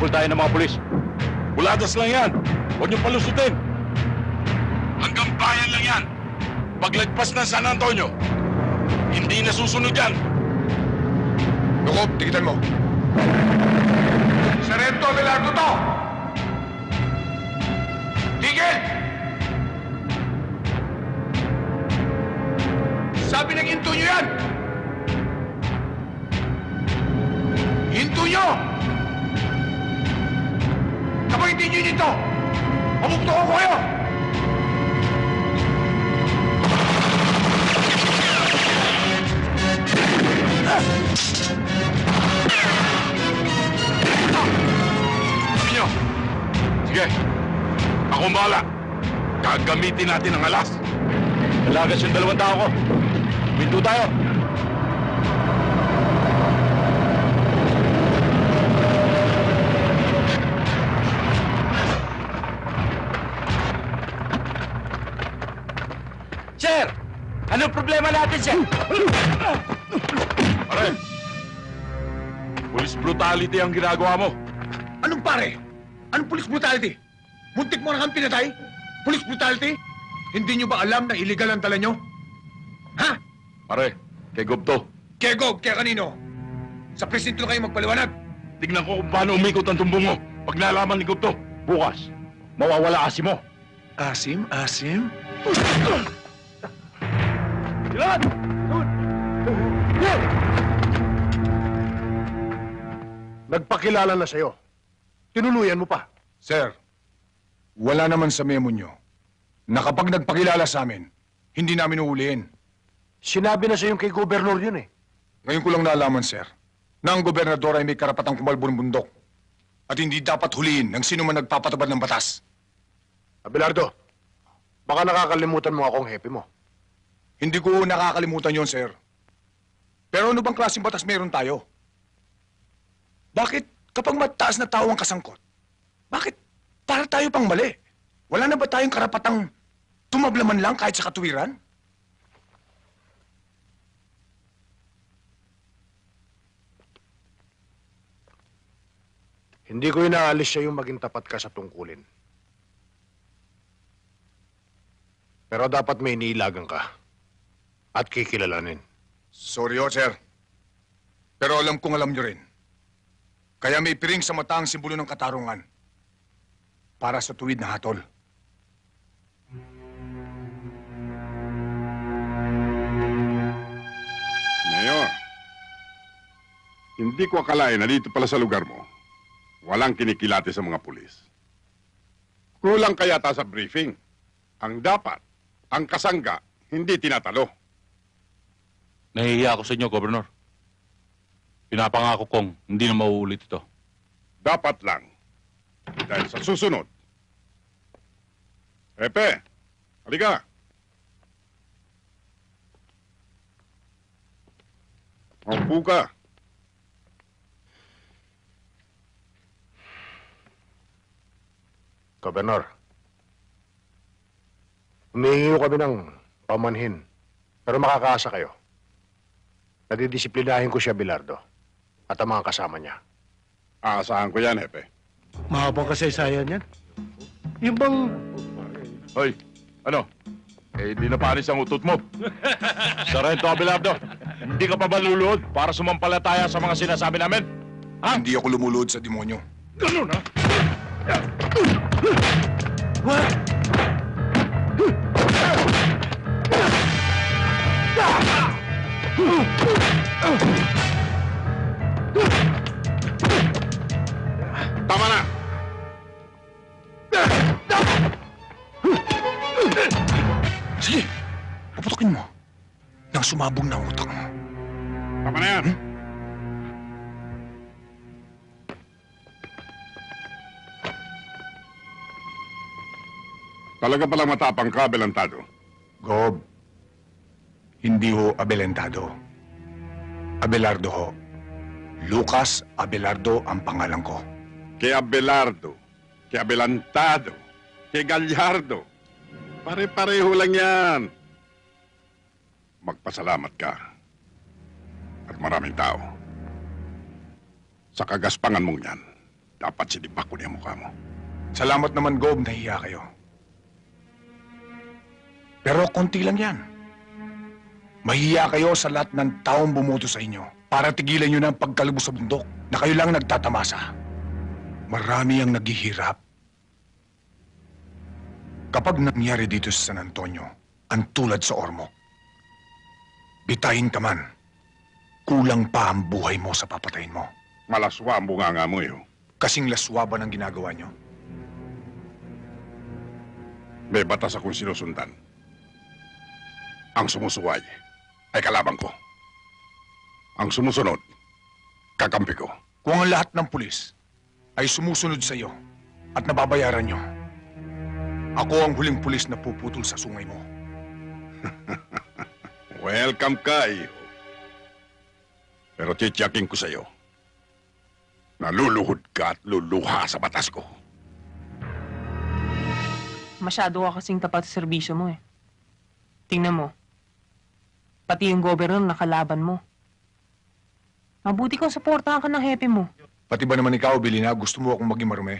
Habol tayo ng mga pulis. Buladas lang yan. Huwag niyong palusutin. Hanggang bayan lang yan. Paglagpas ng San Antonio, hindi na susunod yan. Lukob, tikitan mo. Sarento Abelardo to! Tigil! Sabi ng hinto nyo yan! Hinto nyo! Kapag hindi nyo nito, pamukto ko kayo! Sabi nyo, sige, ako ang bahala. Gagamitin natin ang alas. Malagas yung dalawang tao ko. Pinto tayo. Sir! Anong problema natin, sir? Pare, police brutality ang ginagawa mo. Anong pare? Anong police brutality? Muntik mo na kang pinatay? Police brutality? Hindi nyo ba alam na illegal ang tala nyo? Ha? Pare, kay Gupto, Kaya Gob, kaya kanino? Sa presinto na kayo magpaliwanag. tignan ko kung paano umikot ang tumbong mo pag nalaman ni Gupto. Bukas, mawawala asim mo. Asim? Asim? Ilan! Nagpakilala na sa'yo. Tinuluyan mo pa. Sir, wala naman sa memo nyo na kapag nagpakilala sa amin, hindi namin uuliin. Sinabi na sa'yo kay gobernador yun eh. Ngayon ko lang nalaman, sir, na ang gobernador ay may karapatang kumalbo ng bundok at hindi dapat huliin ng sino man nagpapatabad ng batas. Abelardo, baka nakakalimutan mo akong hepe mo. Hindi ko nakakalimutan yon, sir. Pero ano bang klaseng batas meron tayo? Bakit kapag mataas na tao ang kasangkot, bakit para tayo pang mali? Wala na ba tayong karapatang tumablaman lang kahit sa katuwiran? Hindi ko inaalis sa'yo maging tapat ka sa tungkulin. Pero dapat may iniilagan ka at kikilalanin. Sorry, sir. Pero alam kong alam nyo rin. Kaya may piring sa mata ang simbolo ng katarungan para sa tuwid na hatol. Mayor, hindi ko akalain na dito pala sa lugar mo, walang kinikilati sa mga pulis. Kulang kaya ta sa briefing. Ang dapat, ang kasangga, hindi tinatalo. Nahihiya ako sa inyo, Gobernador. Pinapangako kong hindi na mauulit ito. Dapat lang. Dahil sa susunod. Pepe, halika. Maupo ka. Gobernador, humihingi kami ng pamanhin, pero makakaasa kayo. Nadidisiplinahin ko siya, Abelardo, at ang mga kasama niya. Aasahan ko yan, Hepe. Mahabang kasaysayan yan. Yung bang... Hoy, ano? Eh, di na panis ang utot mo. Sarento Abelardo, hindi ka pa ba luluhod para sumampalataya sa mga sinasabi namin? Ha? Hindi ako lumulod sa demonyo. Ganun, ha? Tama na! Sige, puputukin mo nang sumabog na ang utak mo. Tama na yan! Talaga palang matapang ka, Abelardo. Gob, hindi ho Abelentado. Abelardo ho. Lucas Abelardo ang pangalan ko. Kay Abelardo, kay Adelantado, kay Gallardo. Pare-pareho lang yan. Magpasalamat ka. At maraming tao. Sa kagaspangan mong yan. dapat sinibak ko niya mukha mo. Salamat naman, Gob, nahiya kayo. Pero konti lang yan. Mahiya kayo sa lahat ng taong bumoto sa inyo para tigilan nyo na ang pagkalubos sa bundok na kayo lang nagtatamasa. Marami ang naghihirap. Kapag nangyari dito sa San Antonio, ang tulad sa Ormoc, bitayin ka man, kulang pa ang buhay mo sa papatayin mo. Malaswa ang bunganga mo, Kasing laswa ba ng ginagawa nyo? May batas akong sinusundan. Ang sumusuway ay kalabang ko. Ang sumusunod, kakampi ko. Kung ang lahat ng pulis ay sumusunod sa iyo at nababayaran nyo, ako ang huling pulis na puputol sa sungay mo. Welcome ka, iho. Pero titiyakin ko sa iyo, naluluhod ka at luluha sa batas ko. Masyado ka kasing tapat sa serbisyo mo eh. Tingnan mo. Pati yung gobernador nakalaban mo. Mabuti kung suportahan ka ng hepe mo. Pati ba naman ikaw, Bilina, gusto mo akong maging marumi?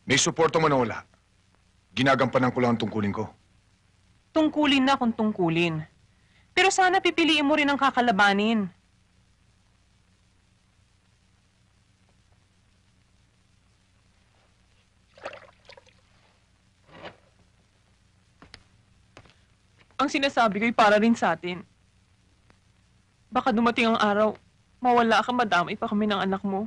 May suporta man o wala. Ginagampanan ko lang ang tungkulin ko. Tungkulin na kung tungkulin. Pero sana pipiliin mo rin ang kakalabanin. Ang sinasabi ko'y para rin sa atin. Baka dumating ang araw, mawala ka, madamay pa kami ng anak mo.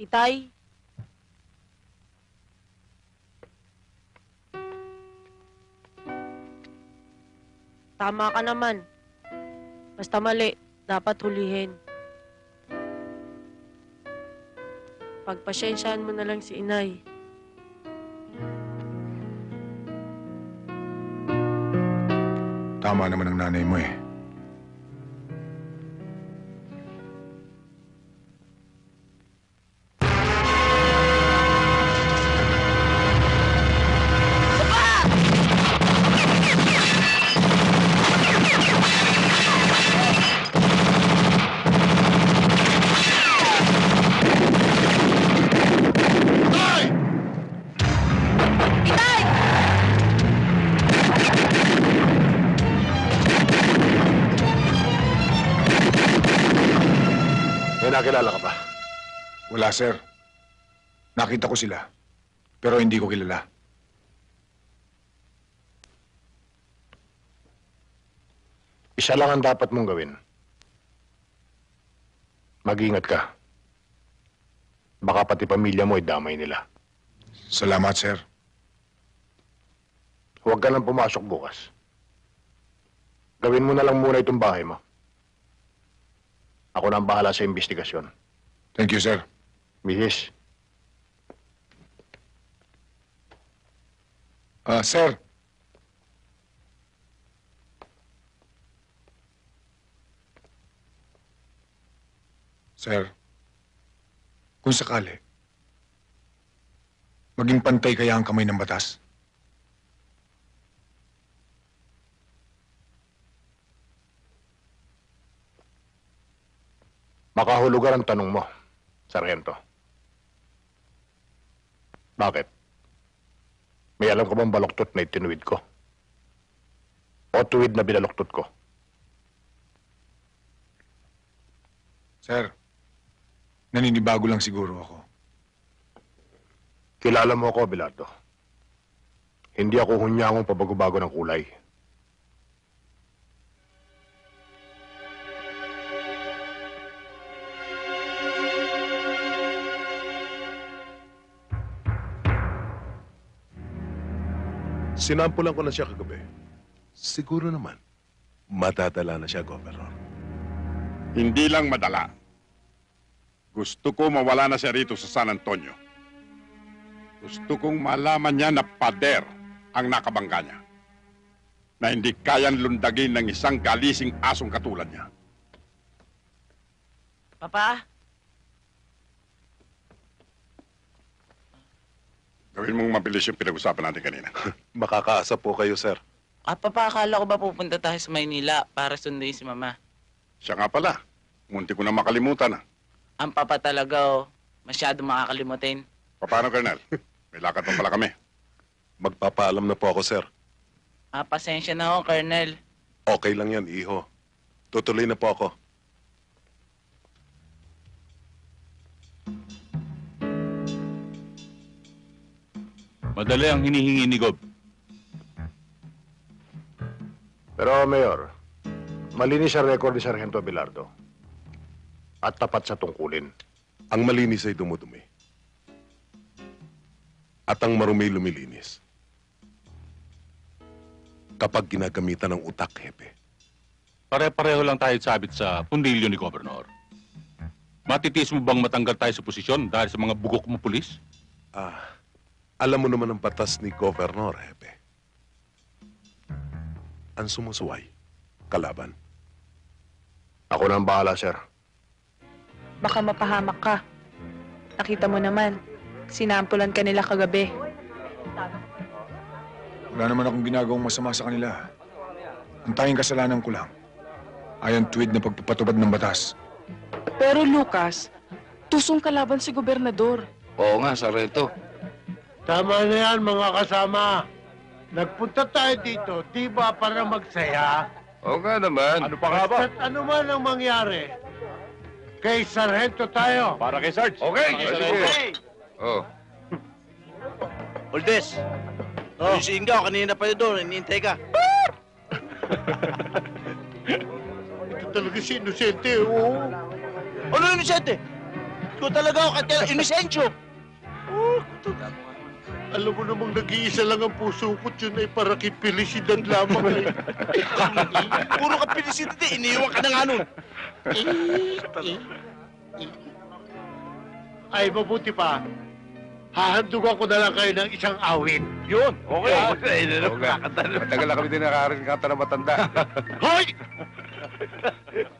Itay. Tama ka naman. Basta mali, dapat hulihin. Pagpasyensyahan mo na lang si inay. Tama naman ang nanay mo eh. May nakilala ka ba? Wala, sir. Nakita ko sila. Pero hindi ko kilala. Isa lang ang dapat mong gawin. Mag-ingat ka. Baka pati pamilya mo ay damay nila. Salamat, sir. Huwag ka nang pumasok bukas. Gawin mo na lang muna itong bahay mo. Ako na ang bahala sa investigasyon. Thank you, sir. Mihis, Sir. Sir, kung sakali, maging pantay kaya ang kamay ng batas? makahulugan ang tanong mo, Sargento. Bakit? May alam ka bang baluktot na itinuwid ko? O tuwid na binaluktot ko? Sir, naninibago lang siguro ako. Kilala mo ako, Abelardo. Hindi ako hunyangong pabago-bago ng kulay. Sinampulan ko na siya kagabi. Siguro naman, matatala na siya, Governor. Hindi lang madala. Gusto ko mawala na siya rito sa San Antonio. Gusto kong malaman niya na pader ang nakabangga niya. Na hindi kayang lundagin ng isang galising asong katulad niya. Papa? Gawin Gawin mong mabilis yung pinag-usapan natin kanina. Makakaasa po kayo, sir. Akala ko ba pupunta tayo sa Maynila para sunduin si Mama? Siya nga pala. Munti ko na makalimutan. Ang papa talaga, oh. Masyado makakalimutin. Paano, Colonel? May lakad pa pala kami. Magpapaalam na po ako, sir. Pasensya na ho, Colonel. Okay lang yan, iho. Tutuloy na po ako. Madali ang hinihingi ni Gob. Pero, Mayor, malinis ang record ni Sargento Abelardo. At tapat sa tungkulin. Ang malinis ay dumudumi. At ang marumi lumilinis. Kapag ginagamitan ng utak, hepe. Pare-pareho lang tayo sabit sa pundilyo ni Gobernador. Matitiis mo bang matanggal tayo sa posisyon dahil sa mga bugok mo pulis? Alam mo naman ang batas ni Governor, hepe. Ang sumusuway, kalaban. Ako na ang bahala, sir. Baka mapahamak ka. Nakita mo naman, sinampulan ka nila kagabi. Wala naman akong ginagawang masama sa kanila. Ang tanging kasalanan ko lang ay ang tuwid na pagpapatubad ng batas. Pero Lucas, tusong kalaban si gobernador. Oo nga, Sargento. Tama na yan, mga kasama. Nagpunta tayo dito, di ba para magsaya? Oo nga naman. Ano pa nga ba? Basta't ano man ang mangyari, kay Sargento tayo. Para kay Sarge. Okay, sige. Oh. Uldes, yung singaw, kanina pa yun doon, hinihintay ka. Ito talaga si Inosente, oo. Ano inosente? Ikaw talaga ako, kaya inosensyo. Alam mo namang nag-iisa lang ang puso ko, yun ay para kay Felicidad lamang. Puro ka pinisidad eh, iniiwan ka na nga nun. Ay, mabuti pa. Hahandugan ko na lang kayo ng isang awit. Yun, okay. Matagal na kami din nakakarin kanta na matanda. Hoy!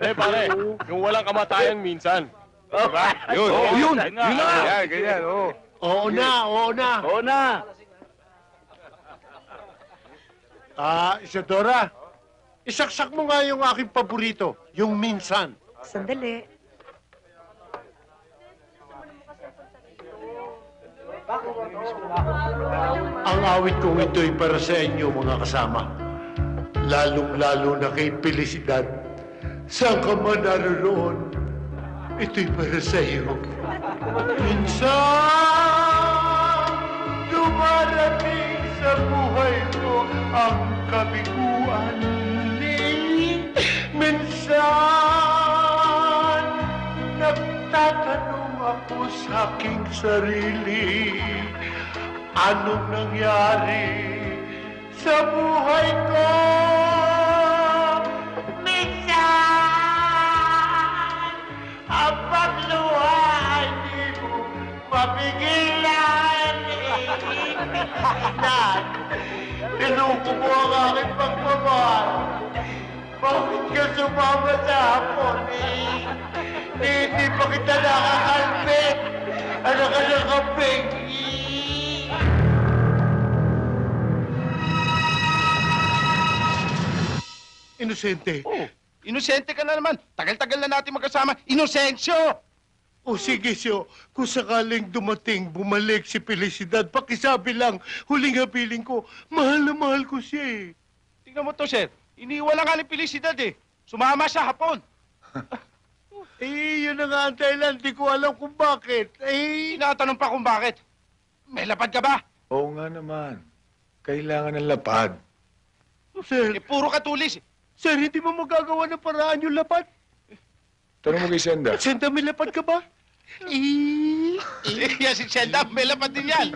Pare, yung walang kamatayan minsan. Diba? Yun, Yun na. Ganyan, ganyan, oo. Oo na, oo na. Oo na. Isadora, isaksak mo nga yung aking paborito, yung minsan. Sandali. Ang awit kong ito'y para sa inyo, mga kasama. Lalong-lalo na kay Felicidad. Saan ka man naroon, ito'y para sa iyo. Minsan, dumarating sa buhay ko ang kabiguan. Minsan, nagtatanong ako sa aking sarili, anong nangyari sa buhay ko? Minsan, ang pagluha ay di mo mapigilan. Minsan, tinoko mo ang aking pagmamahal. Bakit ka sumama sa hapon hindi pa kita nakakalpit. Ano ka ng kaping? Inosente. Oh, inosente ka na naman. Tagal-tagal na natin magkasama. Inosensyo! O sige, Syo, kung sakaling dumating, bumalik si Felicidad, pakisabi lang, huling habiling ko, mahal na mahal ko siya eh. Tingnan mo to, sir. Iniiwan na nga ni Felicidad eh. Sumama siya hapon. Yun na nga ang dahilan, di ko alam kung bakit. Tinatanong pa kung bakit. May lapad ka ba? Oo nga naman. Kailangan ng lapad. Sir, Puro katulis. sir, hindi mo magagawa ng paraan yung lapad? Tanong mo kay Senda. Senta, may lapad ka ba? Yan si Senda, may lapad din yan.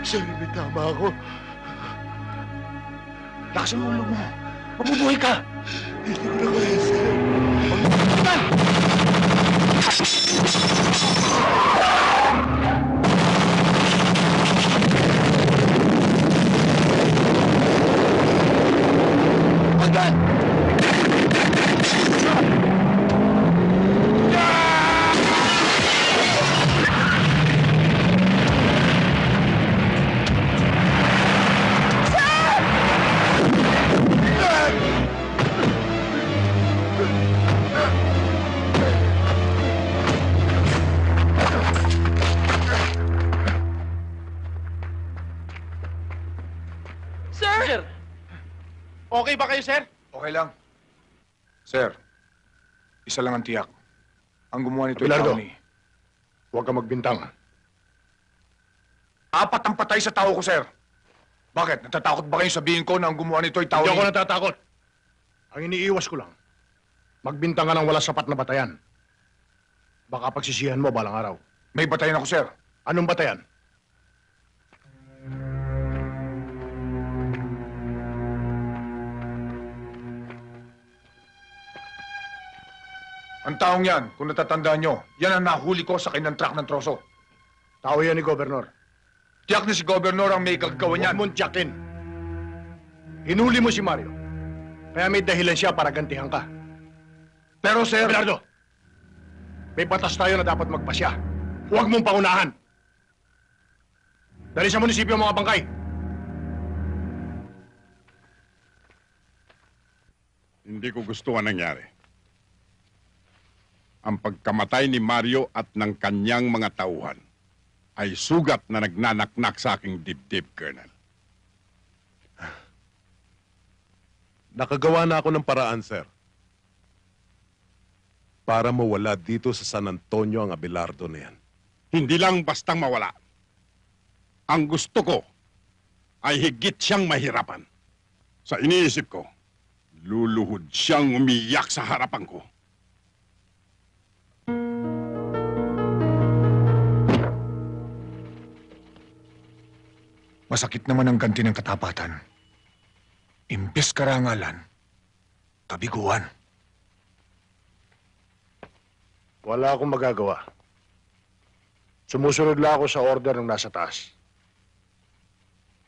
Sir, may tama ako. Lakasan mo ang ulo mo. Mabubuhay ka! Hindi ko na kaya, sir. Pagdan! Sir! Okay ba kayo, sir? Okay lang. Sir, isa lang ang tiyak. Ang gumawa nito ay Abelardo. tao ni... Huwag ka magbintang. Apat ang patay sa tao ko, sir. Bakit? Natatakot ba kayo sabihin ko na ang gumawa nito ay tao Hindi ni... ako natatakot. Ang iniiwas ko lang, magbintang ka ng wala sapat na batayan. Baka pagsisihan mo balang araw. May batayan ako, sir. Anong batayan? Ang taong yan, kung natatandaan nyo, yan ang nahuli ko sa kanyang truck ng troso. Tao yan ni Gobernador. Tiyak na si Gobernador ang may kagagawa Huwag niyan. mong tiyakin. Hinuli mo si Mario. Kaya may dahilan siya para gantihan ka. Pero, sir... Abelardo, may batas tayo na dapat magpasya. Huwag mong paunahan. Dali sa munisipyo ang mga bangkay. Hindi ko gusto ang nangyari. Ang pagkamatay ni Mario at ng kanyang mga tauhan ay sugat na nagnanaknak sa aking dibdib, Colonel. Nakagawa na ako ng paraan, sir. Para mawala dito sa San Antonio ang Abelardo na yan. Hindi lang bastang mawala. Ang gusto ko ay higit siyang mahirapan. Sa iniisip ko, luluhod siyang umiyak sa harapan ko. Masakit naman ang ganti ng katapatan. Imbes karangalan, kabiguan. Wala akong magagawa. Sumusunod lang ako sa order ng nasa taas.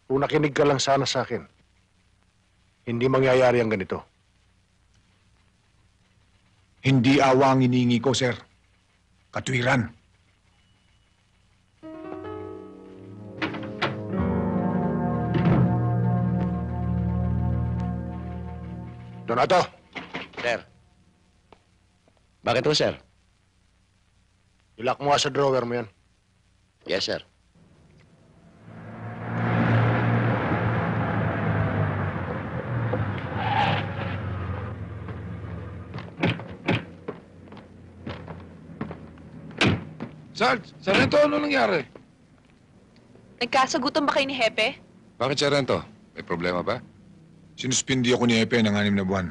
Kung nakinig ka lang sana sa akin, hindi mangyayari ang ganito. Hindi awa ang iniingi ko, sir. Katwiran. Donato, Sir. Bakit po, sir? ilak mo nga sa drawer mo yan. Yes, sir. Sarento, ano nangyari? Nagkasagutan ba kayo ni Hepe? Bakit, Sarento? May problema ba? Sinuspindi ako ni Epe ng 6 na buwan.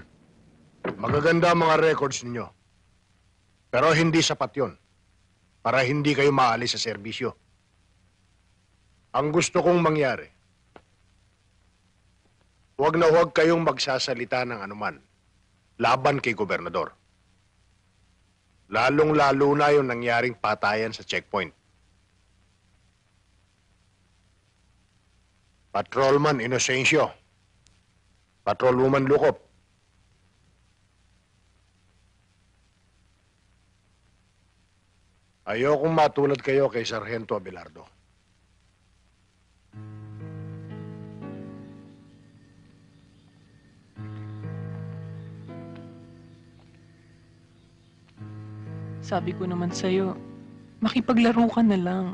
Magaganda ang mga records ninyo. Pero hindi sapat yon para hindi kayo maalis sa serbisyo. Ang gusto kong mangyari, huwag na huwag kayong magsasalita ng anuman laban kay Gobernador. Lalong-lalo na yung nangyaring patayan sa checkpoint. Patrolman Inocencio. Patrolwoman Lukop. Ayokong matulad kayo kay Sargento Abelardo. Sabi ko naman sa'yo, makipaglaro ka na lang.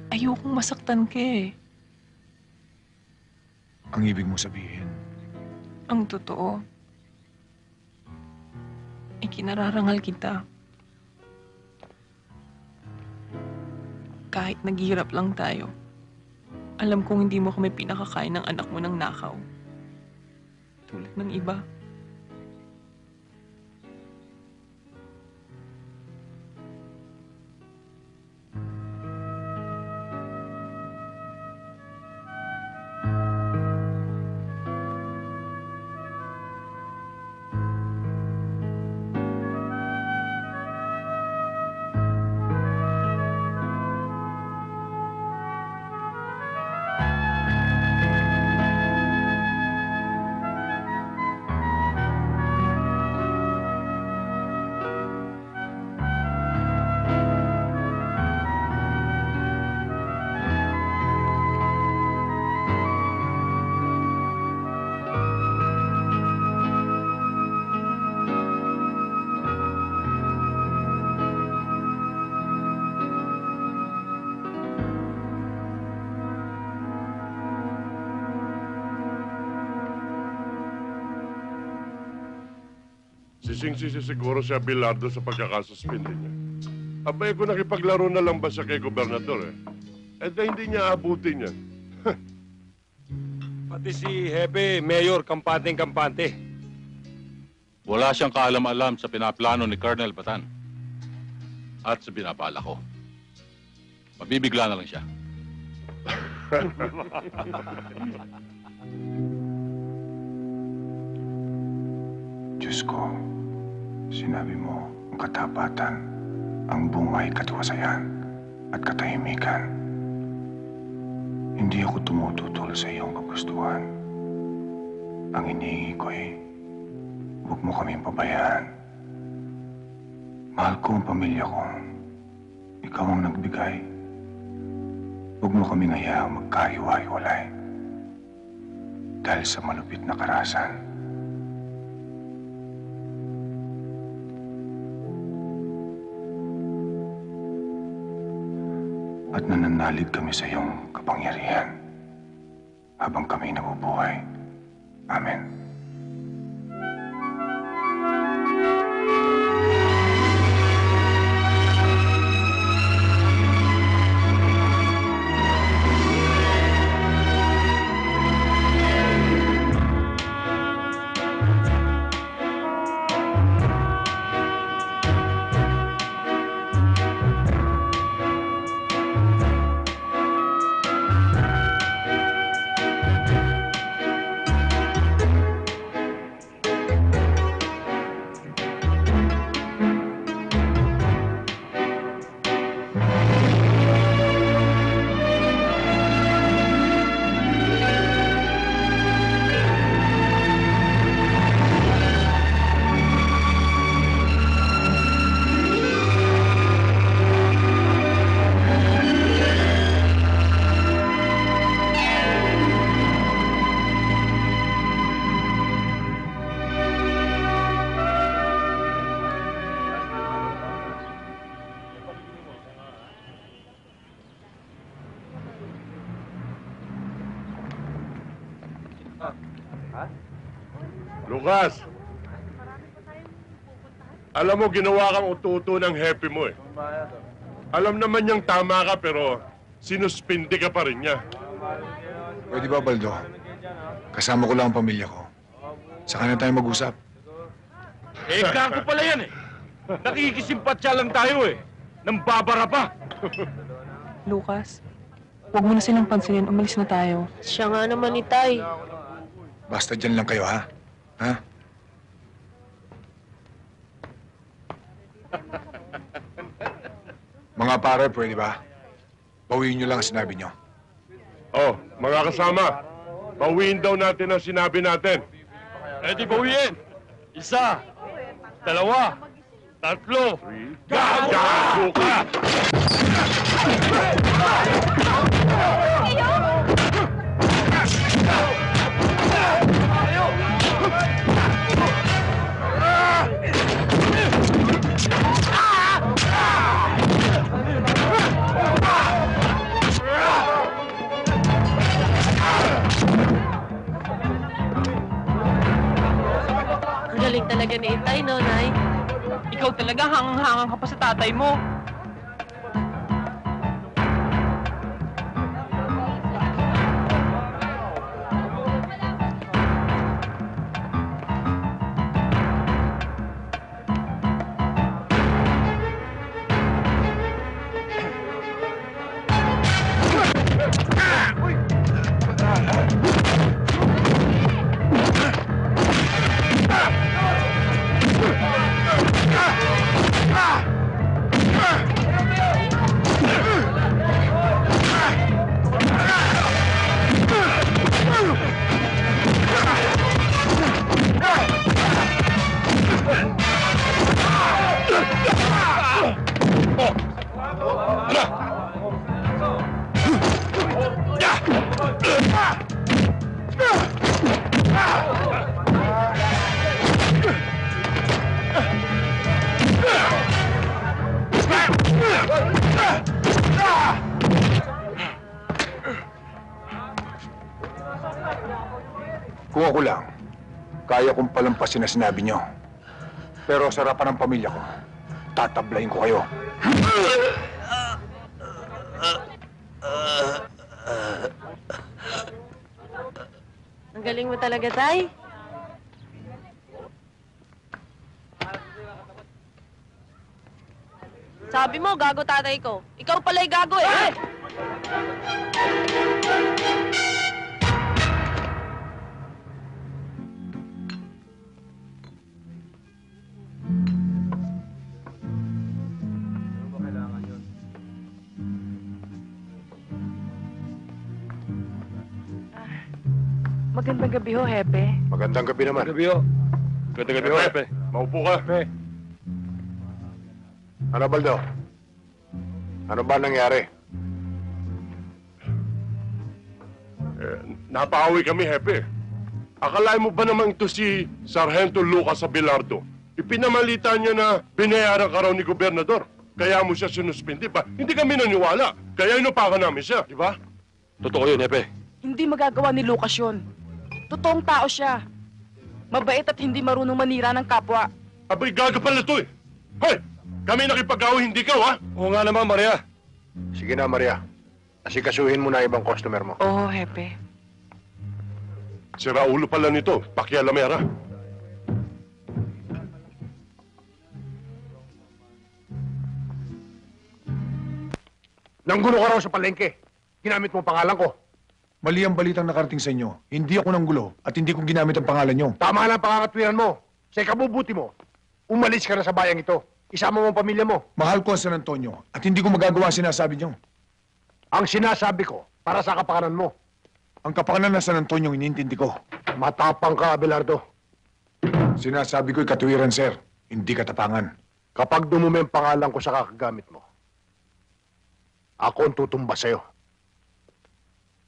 Ayokong masaktan ka eh. Ang ibig mo sabihin, Ang totoo, ikinararangal kita. Kahit naghihirap lang tayo, alam kong hindi mo kami pinakakain ng anak mo ng nakaw. Tulad ng iba. nagsisingsisi siguro si Abelardo sa pagkakasuspindi niya. Abay ko nakipaglaro na lang ba siya kay gobernador eh? Eh di hindi niya abutin yan. Pati si Hepe, Mayor, kampanteng-kampante. Wala siyang kaalam-alam sa pinaplano ni Colonel Batan. At sa binabala ko. Mabibigla na lang siya. Diyos ko, sinabi mo ang katapatan, ang bungay katiwasayan at katahimikan. Hindi ako tumututol sa iyong kagustuhan. Ang iniingi ko ay, huwag mo kaming pabayaan. Mahal ko ang pamilya ko. Ikaw ang nagbigay. Huwag mo kaming hayaang magkahiwa-hiwalay. Dahil sa malupit na karahasan. At nananalig kami sa iyong kapangyarihan habang kami nabubuhay. Amen. Lucas! Alam mo, ginawa kang ututo ng happy mo eh. Alam naman niyang tama ka pero sinuspindi ka pa rin niya. Pwede ba, Baldo? Kasama ko lang ang pamilya ko. Saka na tayo mag-usap. Eh, gago pala yan eh. Nakikisimpatya lang tayo eh. Nang babara pa. Lucas, huwag mo na silang pansinin. Umalis na tayo. Siya nga naman ni Tay. Basta dyan lang kayo, ha? Ha? Mga pare, pwede ba? Bawiin nyo lang ang sinabi nyo. Oh, mga kasama, bawiin daw natin ang sinabi natin. Eh di bawiin. Isa, dalawa, tatlo. Gago ka! Galing talaga ni Itay, no, Nay? Ikaw talaga hangang-hangang ka pa sa tatay mo. Kung ako lang, kaya kong palampasin na sinabi nyo. Pero sa harapan ng pamilya ko, tatablayin ko kayo. Ang galing mo talaga, Tay. Sabi mo, gago tatay ko. Ikaw pala'y gago eh. Magandang gabi ho, Hepe. Magandang gabi naman. Gabi ho. Ganda gabi ho, Hepe. Maupo ka. Ano, Baldo? Ano ba nangyari? Napaawi kami, Hepe. Akalain mo ba naman ito si Sargento Lucas Abelardo? Ipinamalita niya na binayaran ka raw ni Gobernador. Kaya mo siya sinuspindi pa. Hindi kami naniwala. Kaya inupakan namin siya, di ba? Totoo yun, Hepe. Hindi magagawa ni Lucas yun. Totoong tao siya. Mabait at hindi marunong manira ng kapwa. Abay, gaga pala ito eh. Hoy! Kami nakipag-away, hindi ka, ha? Oo nga naman, Maria. Sige na, Maria. Asikasuhin mo na ibang customer mo. Oo, Hepe. Si Raulo pala nito, pakialamera. Nanggulo ka raw sa palengke. Ginamit mo ang pangalan ko. Mali ang balitang nakarating sa inyo. Hindi ako nanggulo at hindi ko ginamit ang pangalan nyo. Tama lang ang pangangatwiran mo. Sa ikabubuti mo, umalis ka na sa bayang ito. Isama mo ang pamilya mo. Mahal ko ang San Antonio at hindi ko magagawa ang sinasabi nyo. Ang sinasabi ko, para sa kapakanan mo. Ang kapakanan ng San Antonio inintindi ko. Matapang ka, Abelardo. Sinasabi ko'y katuwiran, sir. Hindi katapangan. Kapag dumumi ang pangalan ko sa kakagamit mo, ako ang tutumba sa'yo.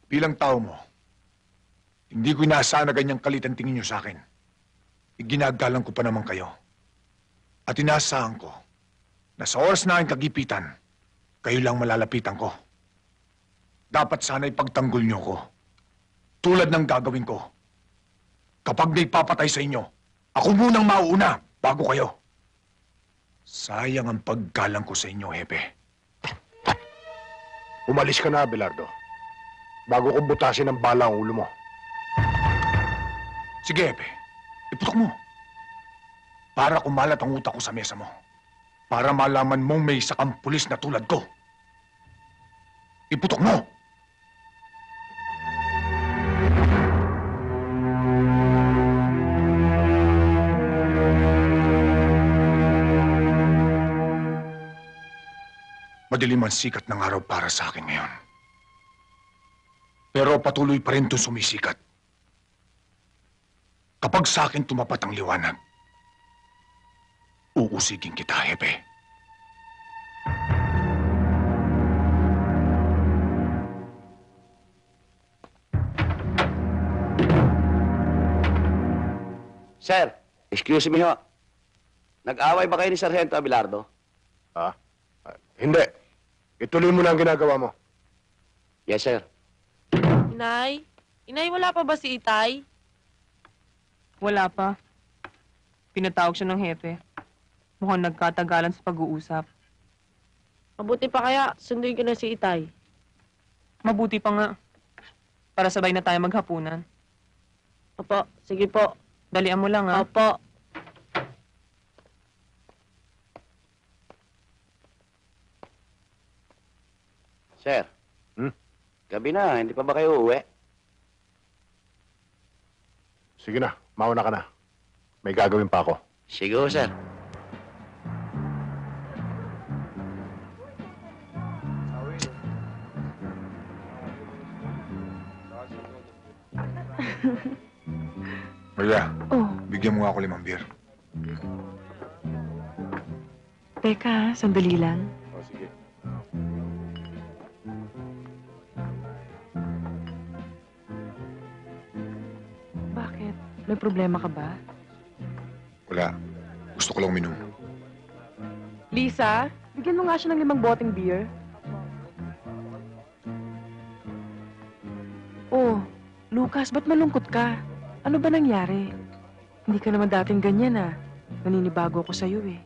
Bilang tao mo, hindi ko inaasahan na ganyang kalit ang tingin nyo sa akin. Iginagalang ko pa naman kayo. At inaasahan ko na sa oras na aking kagipitan, kayo lang malalapitan ko. Dapat sana'y pagtanggol nyo ko. Tulad ng gagawin ko. Kapag may papatay sa inyo, ako munang mauuna bago kayo. Sayang ang paggalang ko sa inyo, Hepe. Umalis ka na, Abelardo. Bago ko butasin ang bala ang ulo mo. Sige, Hepe. Iputok mo. Para kumalat ang utak ko sa mesa mo. Para malaman mong may isa kang pulis na tulad ko. Iputok mo! Madilim ang sikat ng araw para sa akin ngayon. Pero patuloy pa rin itong sumisikat. Kapag sa akin tumapat ang liwanag, uusigin kita, Hepe. Sir, excuse me ho. Nag-away ba kayo ni Sargento Abelardo? Ha? Hindi. Ituloy mo na ang ginagawa mo. Yes, sir. Inay? Inay, wala pa ba si Itay? Wala pa. Pinatawag siya ng hepe. Mukhang nagkatagalan sa pag-uusap. Mabuti pa kaya, sunduin ko na si Itay. Mabuti pa nga. Para sabay na tayo maghapunan. Opo, sige po. Dalian mo lang, ha? Opo. Sir. Gabi na, hindi pa ba kayo uuwi? Sige na, mauna ka na. May gagawin pa ako. Sige ho, sir. Maria, Oh, bigyan mo nga ako 5 beer. teka, sandali lang. O, sige. Bakit? May problema ka ba? Wala. Gusto ko lang uminom. Lisa, bigyan mo nga siya ng 5 boteng beer. Oh, Lucas, ba't malungkot ka? Ano ba nangyari? Hindi ka naman dating ganyan, ah. Naninibago ako sa'yo eh.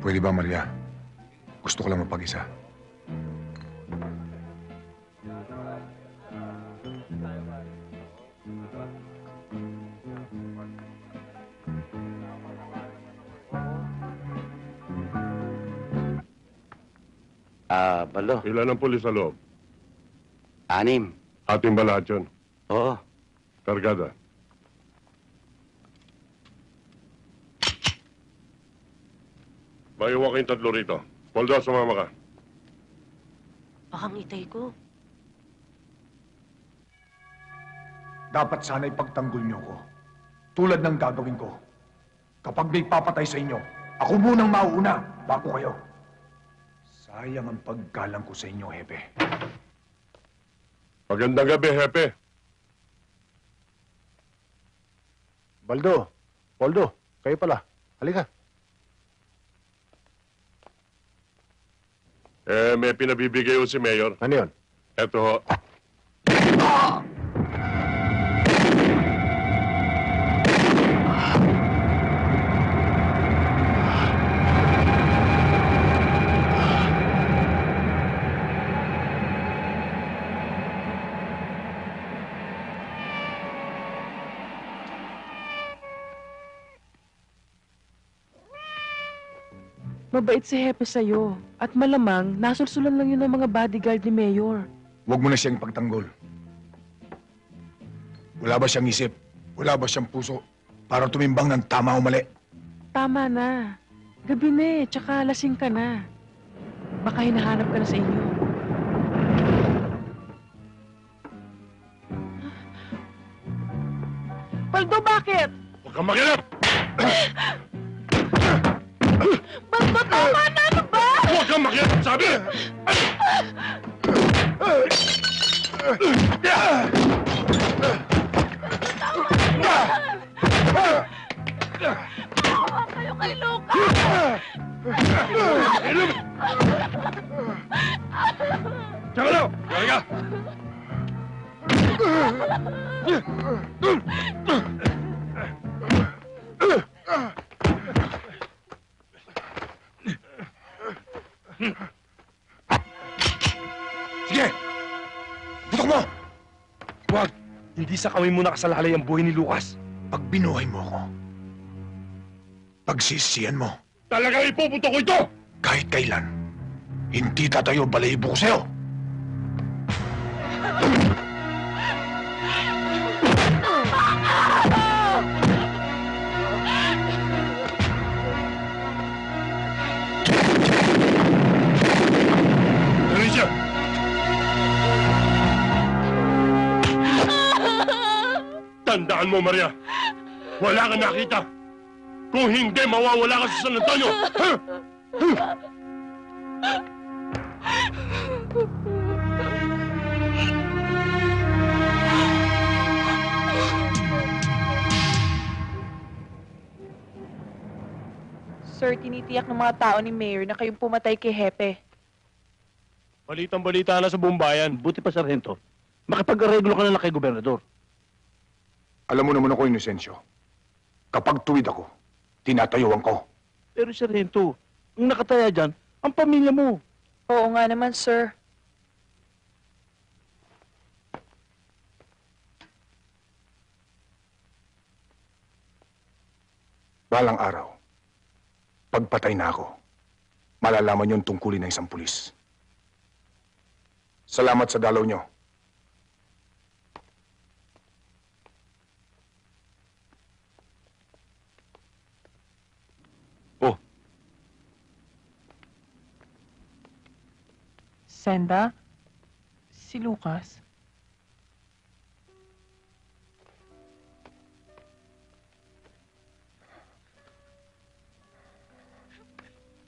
Pwede ba, Maria? Gusto ko lang mapag-isa. Baldo. Ilan ang pulis sa loob? 6. Ating ba lahat yun? Oo. Kargada. Maiwan kayong 3 rito. Baldo, sumama ka. Baka itay ko. Dapat sana ipagtanggol niyo ko. Tulad ng gagawin ko. Kapag may papatay sa inyo, ako munang mauuna bago kayo. Sayang ang paggalang ko sa inyo, Hepe. Magandang gabi, Hepe. Baldo, Poldo, kayo pala. Halika. May pinabibigay ho si Mayor. Ano yun? Eto ho. Mabait si Hepe sa'yo. At malamang, nasulsulan lang yun ng mga bodyguard ni Mayor. Huwag mo na siyang pagtanggol. Wala ba siyang isip? Wala ba siyang puso? Para tumimbang ng tama o mali? Tama na. Gabi na eh, tsaka lasing ka na. Baka hinahanap ka na sa inyo. Baldo, bakit? Huwag kang makilap! Baldo, tama na! Ano ba? Huwag kang makilap, sabi! Maawa kayo kay Lucas! Tsaka na! Tsaka ka! Sige! Putok mo! Huwag! Hindi sa kami mo nakasalalay ang buhay ni Lucas. Pag binuhay mo ako, pagsisiyan mo. Talagang ipuputo ko ito! Kahit kailan, hindi tatayo balahibo ko sa'yo. Alicia! Tandaan mo, Maria. Wala kang nakita. Kung hindi, mawawala ka sa San Antonio. Ha? Sir, tinitiyak ng mga tao ni Mayor na kayong pumatay kay Hepe. Balitang-balita na sa buong bayan. Buti pa, Sargento. Makipag-areglo ka na lang kay Gobernador. Alam mo naman ako, Inocencio. Kapag tuwid ako, tinatayuan ko. Pero, Sargento, ang nakataya dyan, ang pamilya mo. Oo nga naman, sir. Balang araw, pagpatay na ako, malalaman yung tungkulin ng isang pulis. Salamat sa dalaw nyo. Senda? Si Lucas?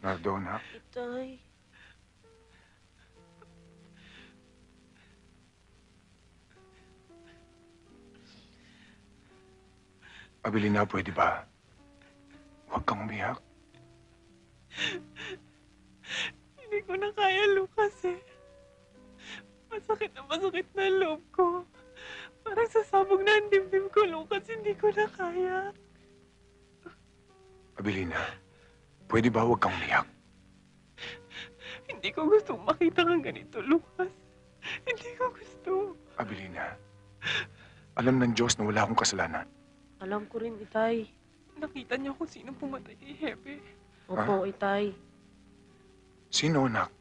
Nardona, Itay. Abilina, pwede ba? Huwag kang umiyak. Hindi ko na kaya, Lucas eh. Masakit na loob ko. Parang sasabog na ang dibdib ko, Lucas. Hindi ko na kaya. Abilina, pwede ba huwag kang umiyak? Hindi ko gustong makita kang ganito, Lucas. Hindi ko gusto. Abilina, alam ng Diyos na wala akong kasalanan. Alam ko rin, Itay. Nakita niyo kung sino pumatay kay Hepe. Opo, Itay. Sino, anak?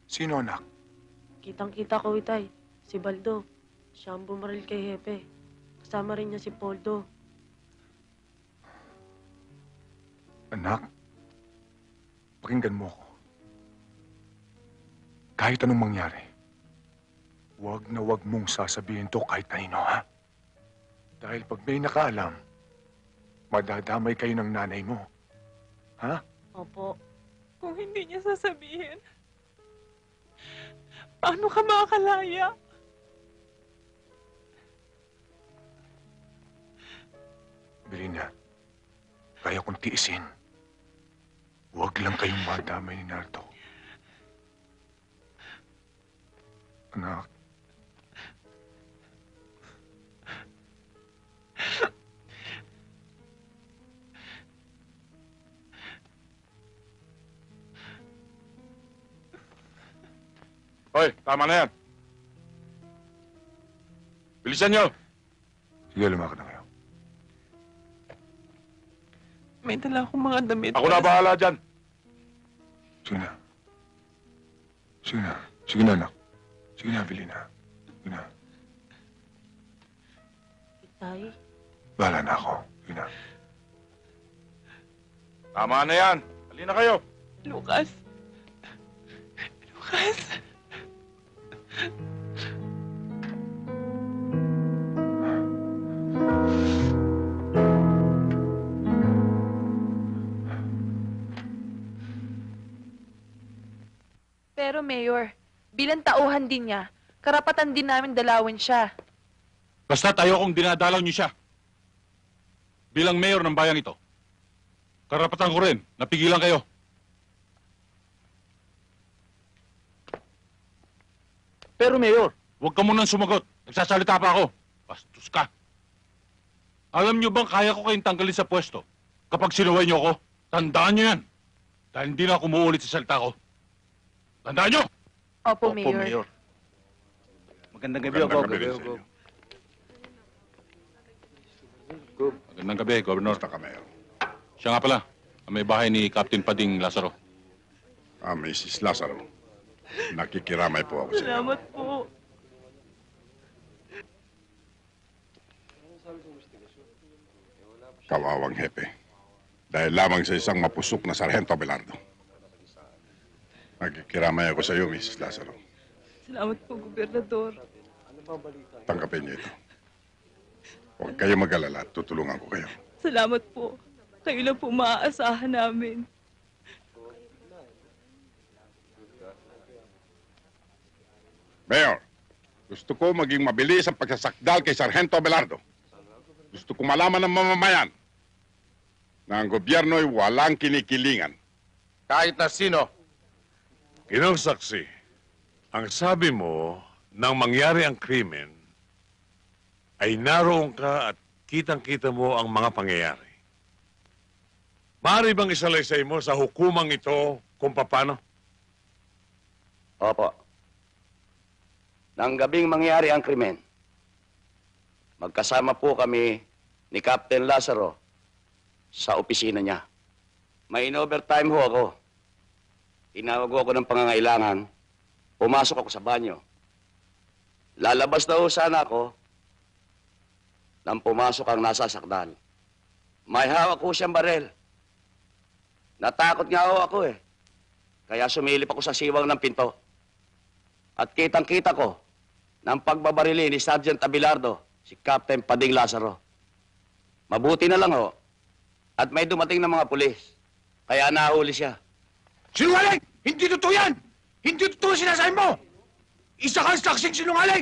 Sino, anak? Kitang-kita ko, Itay. Si Baldo. Siya ang bumaril kay Hepe. Kasama rin niya si Poldo. Anak, pakinggan mo ako. Kahit anong mangyari, huwag na huwag mong sasabihin to kahit kanino, ha? Dahil pag may nakaalam, madadamay kayo ng nanay mo. Ha? Opo. Kung hindi niya sasabihin, paano ka makakalaya? Belina, kaya kong tiisin. Huwag lang kayong madamay ni Nardo. Anak. Hoy, tama na yan. Bilisan nyo. Sige, lumakad na kayo. May dala akong mga damit. Ako na bahala dyan. Sige na. Sige na. Sige na, anak. Sige na, Belina. Sige na. Itay? Bahala na ako. Sige na. Tama na yan. Halina kayo. Lucas. Lucas. Pero Mayor, bilang tauhan din niya, karapatan din namin dalawin siya. Basta't ayokong dinadalaw niyo siya. Bilang mayor ng bayang ito, karapatan ko rin, napigilan kayo. Pero Mayor, Huwag ka munang sumagot. Nagsasalita pa ako. Bastos ka. Alam niyo bang kaya ko kayong tanggalin sa pwesto kapag sinuway niyo ako? Tandaan niyo yan. Dahil hindi na ako umuulit sa salita ko. Tandaan niyo! Opo, Mayor. Magandang gabi, Magandang gabi rin sa inyo. Magandang gabi, Governor. Basta ka, Mayor. Siya nga pala, ang may bahay ni Captain Pading Lazaro. Mrs. Lazaro. Nakikiramay po ako sa inyo. Salamat po. Kawawang hepe. Dahil lamang sa isang mapusok na Sargento Abelardo. Nakikiramay ako sa iyo, Mrs. Lazaro. Salamat po, Gobernador. Tanggapin niyo ito. Huwag kayo mag-alala at tutulungan ko kayo. Salamat po. Kayo lang po maaasahan namin. Mayor, gusto ko maging mabilis ang pagsasakdal kay Sargento Abelardo. Gusto ko malaman ng mamamayan na ang gobyerno ay walang kinikilingan. Kahit na sino. Ginong saksi, ang sabi mo nang mangyari ang krimen ay naroon ka at kitang-kita mo ang mga pangyayari. Maaari bang isalaysay mo sa hukumang ito kung paano? Opo. Nang gabing mangyari ang krimen, magkasama po kami ni Captain Lazaro sa opisina niya. May in-overtime ho ako. Tinawag ho ako ng pangangailangan. Pumasok ako sa banyo. Lalabas na ho sana ako nang pumasok ang nasasakdal. May hawak ho siyang barel. Natakot nga ho ako eh. Kaya sumilip ako sa siwang ng pinto. At kitang-kita ko ng pagbabarili ni Sergeant Abelardo, si Captain Pading Lazaro. Mabuti na lang ho. At may dumating na mga pulis. Kaya nahuli siya. Sinungaling! Hindi totoo yan! Hindi totoo sinasabi mo! Isa kang saksing sinungaling!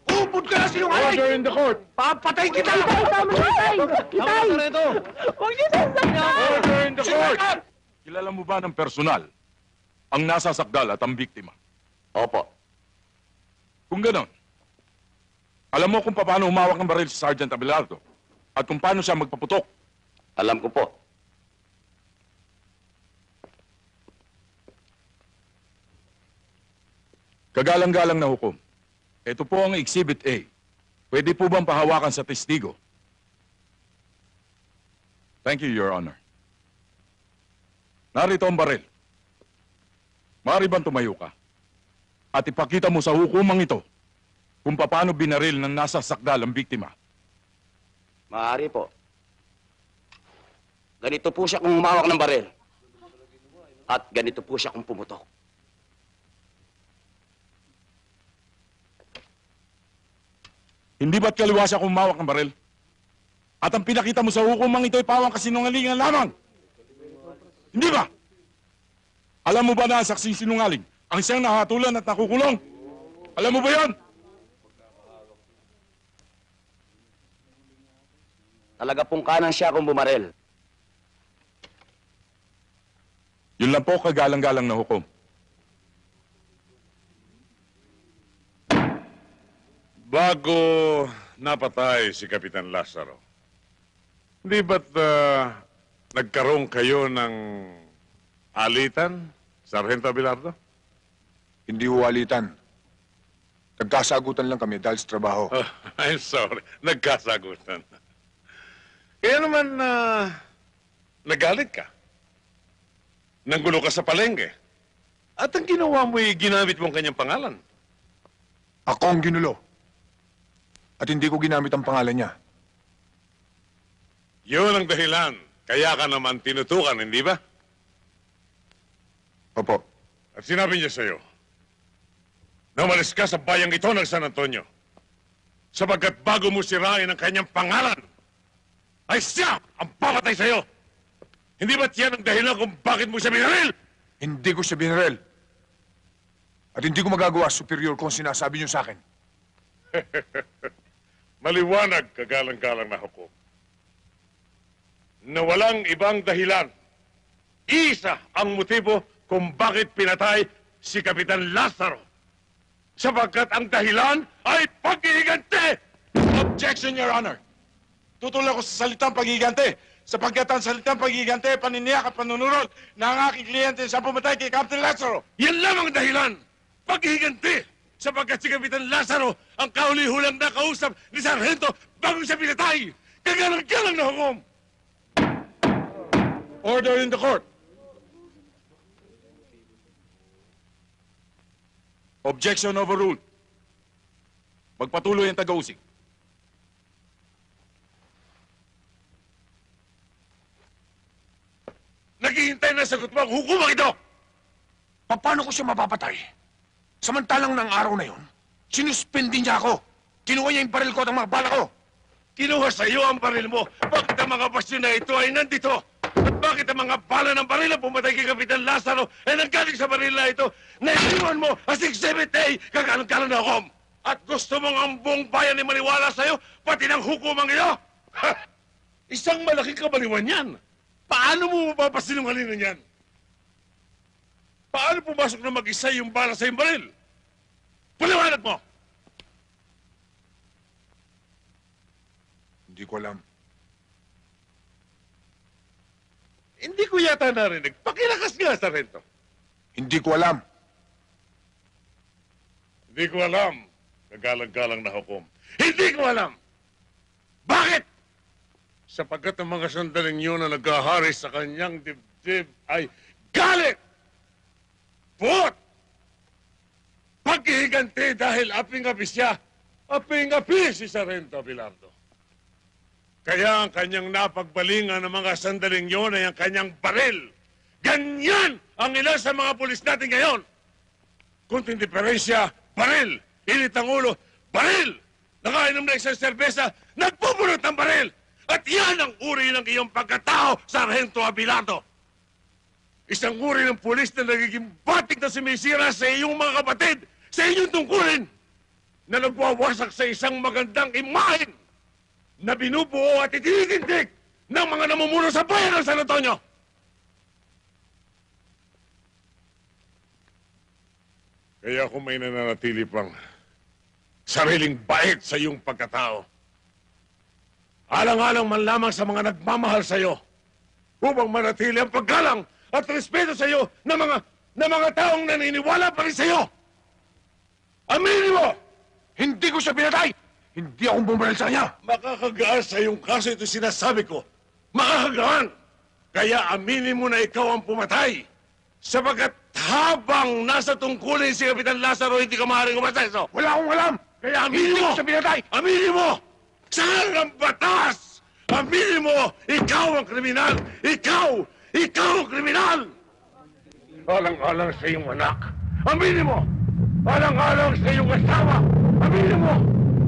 Upod ka na sinungaling! Order in the court! Papatayin kita! Tama na, Itay! Itay! Huwag niyo sasaktan! Order in the court! kilala mo ba ng personal ang nasasakdal at ang biktima? Opo. Kung ganon, Alam mo kung paano humawak ng baril si Sergeant Abelardo at kung paano siya magpaputok. Alam ko po. Kagalang-galang na hukom. Ito po ang Exhibit A. Pwede po bang pahawakan sa testigo? Thank you, Your Honor. Narito ang baril. Maaari bang tumayo ka? At ipakita mo sa hukumang ito kung paano binaril ng nasa sakdal ang biktima. Maaari po. Ganito po siya kung humawak ng baril. At ganito po siya kung pumutok. Hindi ba't kaliwa siya kung humawak ng baril? At ang pinakita mo sa hukumang ito ay pawang kasinungalingan lamang. Hindi ba? Alam mo ba na ang saksing sinungaling ang siyang nahatulan at nakukulong? Alam mo ba yan? Talaga pong kanan siya kung bumaril. Yun lang po, kagalang-galang na hukom. Bago napatay si Kapitan Lazaro, hindi ba't nagkaroon kayo ng alitan, Sargento Abelardo? Hindi huwalitan. Nagkasagutan lang kami dahil sa trabaho. Oh, I'm sorry. Nagkasagutan. Kaya naman, nagalit ka. Nanggulo ka sa palengke. At ang ginawa mo ay ginamit mo ang kanyang pangalan. Ako ang ginulo. At hindi ko ginamit ang pangalan niya. Yun ang dahilan. Kaya ka naman tinutukan, hindi ba? Opo. At sinabi niya sa'yo, na umalis ka sa bayang ito ng San Antonio. Sapagkat bago mo sirain ang kanyang pangalan, ay siya ang papatay sa'yo. Hindi ba't yan ang dahilan kung bakit mo siya binaril? Hindi ko siya binaril. At hindi ko magagawa superior kung sinasabi niyo sa akin. Maliwanag, kagalang-galang na hukom, na walang ibang dahilan. Isa ang motibo kung bakit pinatay si Kapitan Lazaro. Sapagkat ang dahilan ay pag-iigante! Objection, Your Honor. Tutulak ko sa salitang pag-iigante. Sapagkat ang salitang pag-iigante, paniniyak at panunurol na ang aking kliyente sa pumatay kay Captain Lazaro. Yan lamang ang dahilan. Pag-iigante! Sapagkat si Kapitan Lazaro ang kauli-hulang nakausap ni Sargento bago siya pinatay. Kagalang-galang na hukom! Order in the court. Objection overruled. Magpatuloy ang taga-usig. Naghihintay na sagot mo ang hukumang ito! Paano ko siya mapapatay? Samantalang ng araw na yon, sinuspindi niya ako. Kinuha niya yung baril ko at ang mga bala ko. Kinuha sa iyo ang baril mo. Bakit ang mga basyon na ito ay nandito? At bakit ang mga bala ng baril na pumatay kay Kapitan Lazaro ay nanggaling sa baril na ito na iniwan mo as Exhibit A, kagalang-galang na hukom? At gusto mong ang buong bayan ay maniwala sa iyo, pati ng hukumang iyo? Ha! Isang malaking kabaliwan yan. Paano mo mapapasinungalingan yan? Paano pumasok na mag-isa yung bala sa iyong baril? Paliwanag mo! Hindi ko alam. Hindi ko yata narinig. Pakilakas nga, Sargento. Hindi ko alam. Hindi ko alam. Kagalang-galang na hukom. Hindi ko alam! Bakit? Sapagkat ang mga sandaling yun na naghahari sa kanyang dibdib ay galit! Puot! Paghihiganti dahil aping-api siya, aping-api si Sargento Abelardo. Kaya ang kanyang napagbalingan ng mga sandaling yun ay ang kanyang baril. Ganyan ang ilan sa mga pulis natin ngayon. Kunting diferensya, baril. Init ang ulo, baril. Nakainom na isang serbesa, nagpupulot ng baril. At yan ang uri ng iyong pagkatao, Sargento Abelardo. Isang uri ng pulis na nagiging batik na sumisira sa iyong mga kapatid, sa inyong tungkulin, na nagwawasak sa isang magandang imahen na binubuo at itinitindig ng mga namumuno sa bayan ng San Antonio. Kaya kung may nananatili pang sariling bait sa iyong pagkatao. Alang-alang man lamang sa mga nagmamahal sa iyo upang manatili ang paggalang at respeto sa iyo ng mga taong naniniwala pa rin sa iyo. Aminin mo! Hindi ko siya pinatay! Hindi akong bumaril sa kanya! Makakagaan sa iyong kaso ito sinasabi ko. Makakagaan! Kaya aminin mo na ikaw ang pumatay. Sapagkat habang nasa tungkulin si Kapitan Lazaro, hindi ka maaaring umaseso. Wala akong alam! Kaya aminin Hindi mo! ko siya pinatay! Aminin mo! Saan ang batas? Aminin mo! Ikaw ang kriminal! Ikaw! Ikaw ang kriminal! Alang-alang sa iyong anak. Aminin mo! Alang-alang sa iyong asawa. Aminin mo!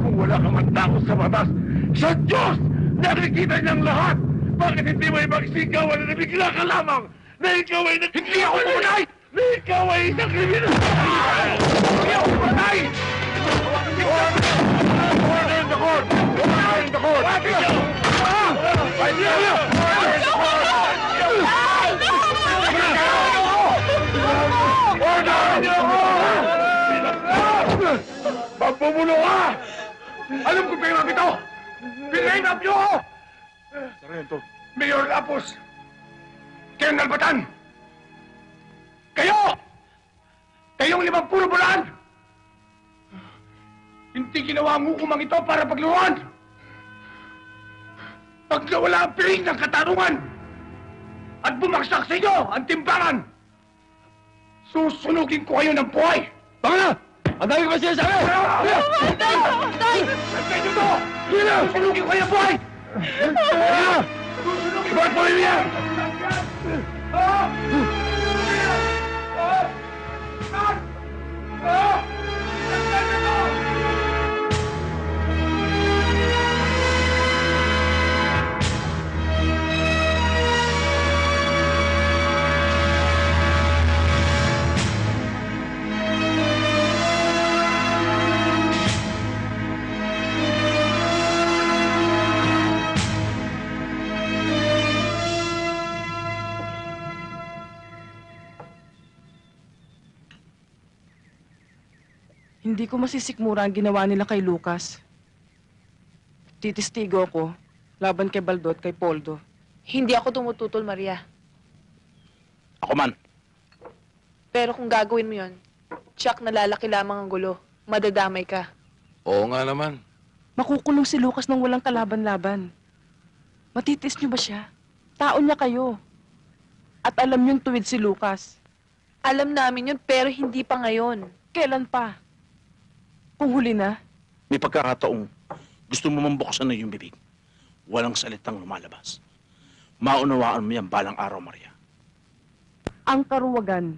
Kung wala ka man takot sa batas, sa Diyos! Nakikita niyang lahat! Bakit hindi mo ipagsigawan na nabigla ka lamang na ikaw ay Hindi ako pumatay! Na ikaw ay isang kriminal! Hindi ako pumatay! Magpupulo ka! Alam ko pinag ito! Pinag niyo ako! Sargento. Mayor Lapos! Colonel Batan! Kayo! Kayong 50 bulan! Hindi ginawa ang hukumang ito para pagluruan! Pag nawala ang piling ng katarungan at bumagsak sa inyo ang timbangan, susunugin ko kayo ng buhay! Baka na! Ang dami ko ba sinasabi? Tay! Tay! Antay nyo to! Susunugin ko kayo ng buhay! Susunugin ko ang buhay niya! Hindi ko masisikmura ang ginawa nila kay Lucas. Titistigo ko laban kay Baldo at kay Poldo. Hindi ako tumututol, Maria. Ako man. Pero kung gagawin mo yon, tsak na lalaki lamang ang gulo. Madadamay ka. Oo nga naman. Makukulong si Lucas nang walang kalaban-laban. Matitis niyo ba siya? Tao niya kayo. At alam niyong tuwid si Lucas. Alam namin yun, pero hindi pa ngayon. Kailan pa? Kung huli na? May pagkakataong gusto mo mambuksan na yung bibig. Walang salitang lumalabas. Maunawaan mo yan balang araw, Maria. Ang karuwagan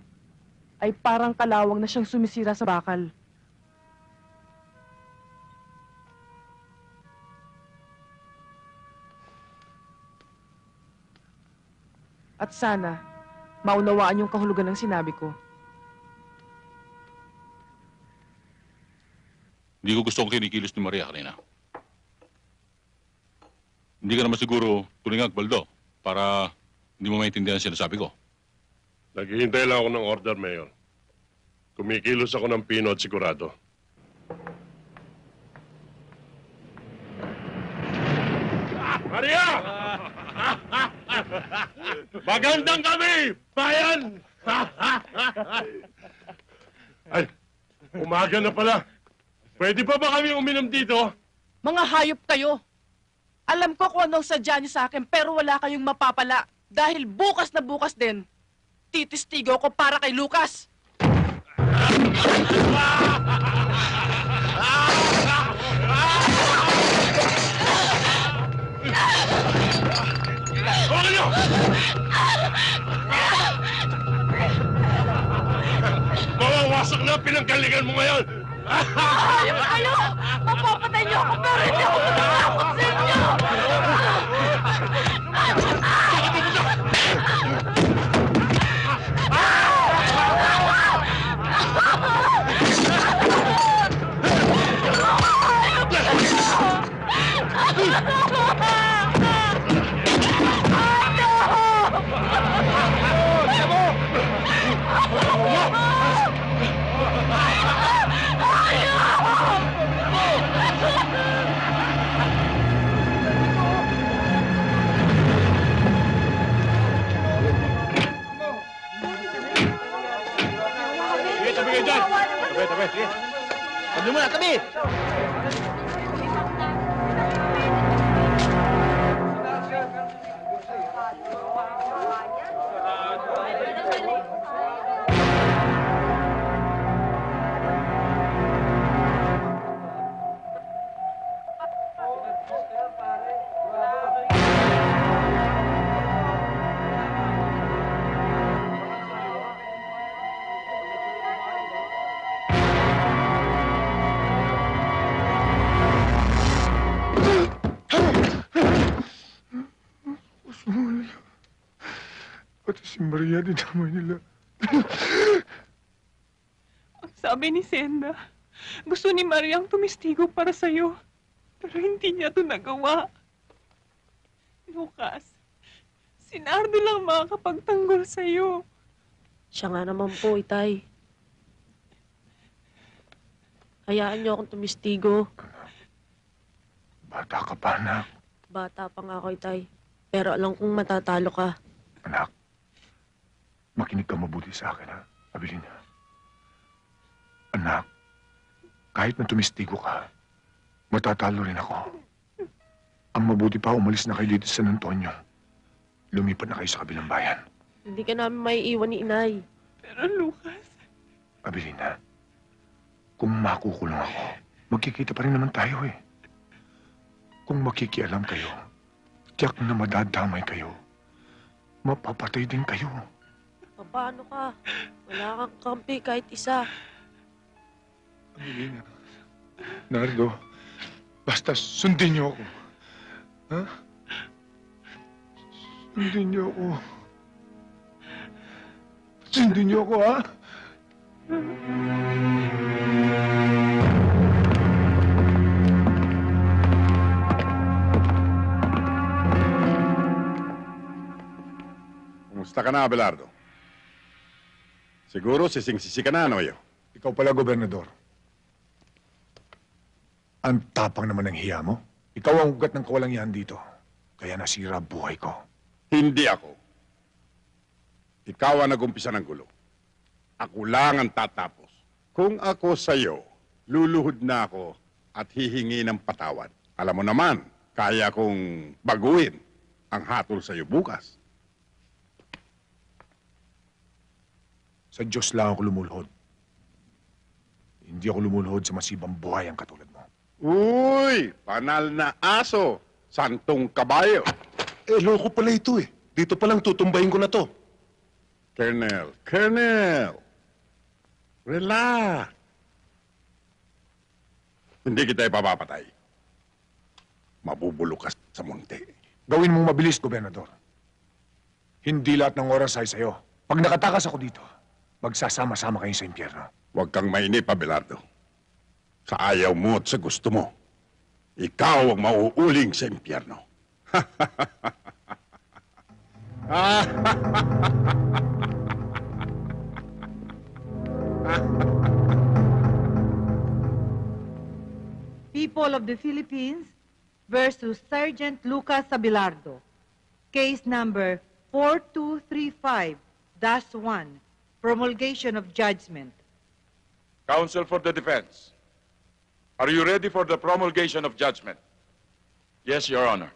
ay parang kalawang na siyang sumisira sa bakal. At sana, maunawaan yung kahulugan ng sinabi ko. Hindi ko gustong kinikilos ni Maria kanina. Hindi ka naman siguro tulingag, Baldo, para hindi mo maintindihan ang sinasabi ko. Naghihintay lang ako ng order, Mayor. Kumikilos ako ng pino at sigurado. Maria! Magandang kami, bayan! Ay, umaga na pala. Pwede pa ba kami uminom dito? Mga hayop kayo! Alam ko kung anong sadya niyo sa akin, pero wala kayong mapapala. Dahil bukas na bukas din, titistigo ko para kay Lucas. Huwag niyo! Mawawasak na ang pinanggalingan mo ngayon! Hayop kayo! Mapapatay niyo ako pero hindi ako matatakot sa inyo! Tabi. Tabi mo na, tabi! Pati si Maria, dinamay nila. Ang sabi ni Senda, gusto ni Mariang tumistigo para sa'yo. Pero hindi niya ito nagawa. Lucas, si Nardo lang makakapagtanggol sa'yo. Siya nga naman po, Itay. Hayaan niyo akong tumistigo. Bata ka pa, anak. Bata pa nga ako, Itay. Pero alam kong matatalo ka. Anak, makinig ka mabuti sa akin, ha? Abilina. Anak, kahit na tumistigo ka, matatalo rin ako. Ang mabuti pa, umalis na kayo dito sa San Antonio. Lumipat na kayo sa kabilang bayan. Hindi ka namin maiiwan ni Inay. Pero Lucas... Abilina, kung makukulong ako, magkikita pa rin naman tayo eh. Kung makikialam kayo, tiyak na madadamay kayo. Mapapatay din kayo. Paano ka? Wala kang kampi kahit isa. Abilina, Nardo, basta sundin niyo ako. Ha? Sundin niyo ako. Sundin niyo ako, ha? Kumusta ka na, Abelardo? Siguro sising-sisi ka na, Noyo. Ikaw pala, Gobernador. Ang tapang naman ng hiya mo. Ikaw ang ugat ng kawalangian dito. Kaya nasira buhay ko. Hindi ako. Ikaw ang nag-umpisa ng gulo. Ako lang ang tatapos. Kung ako sa'yo, luluhod na ako at hihingi ng patawad. Alam mo naman, kaya kong baguhin ang hatol sa'yo bukas. Sa Diyos lang ako lumulhod. Hindi ako lumulhod sa masibang buhay ang katulad mo. Uy! Panal na aso! Santong kabayo! Eh, loko pala ito eh. Dito palang tutumbahin ko na to. Colonel! Relax! Hindi kita ipapapatay. Mabubulok ka sa munti. Gawin mong mabilis, Gobernador. Hindi lahat ng oras ay sa'yo. Pag nakatakas ako dito, magsasama-sama kayo sa impyerno. Huwag kang mainip, Abelardo. Sa ayaw mo at sa gusto mo, ikaw ang mauuling sa impyerno. People of the Philippines versus Sergeant Lucas Abelardo. Case number 4235-1. Promulgation of judgment. Counsel for the defense. Are you ready for the promulgation of judgment? Yes, Your Honor.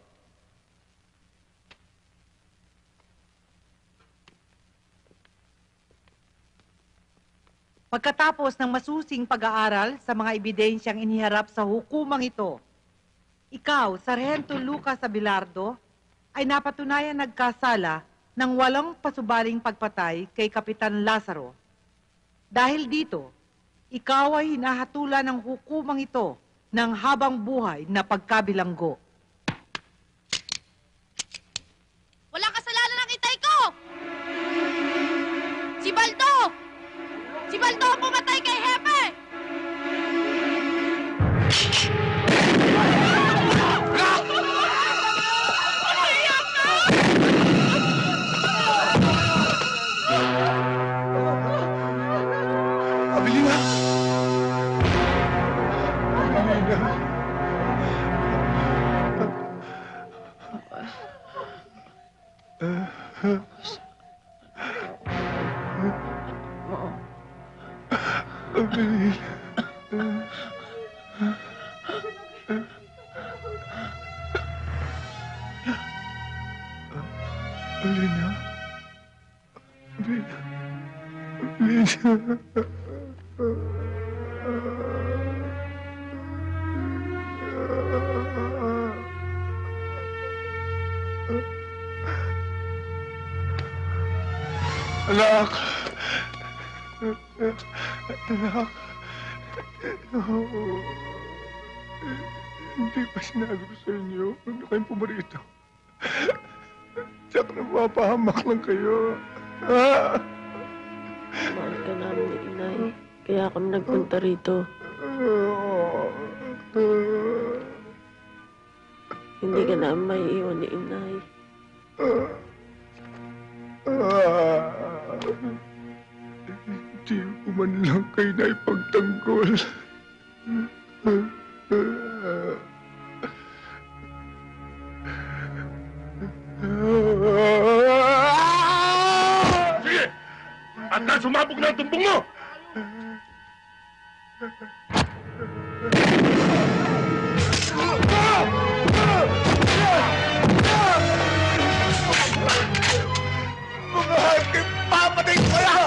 Pagkatapos ng masusing pag-aaral sa mga ebidensyang iniharap sa hukumang ito, ikaw, Sargento Lucas Abelardo, ay napatunayan nagkasala ng walang pasubaling pagpatay kay Kapitan Lazaro. Dahil dito, ikaw ay hinahatulan ng hukumang ito ng habang buhay na pagkabilanggo. Walang kasalanan ng itay ko! Si Baldo! Si Baldo ang pumatay kay Hepe! Abilina! Abilina! Anak! Anak! Hindi pa sinabi ko sa inyo, huwag na kayong pumarito. Tsak na mapahamak lang kayo. Mahal ka namin ni Inay. Kaya kami nagpunta rito. Hindi ka namin maiiwan ni Inay. Hindi ko man lang kayo na ipagtanggol. Sige! At na sumabog na ang tumbong mo! Papatay ko na!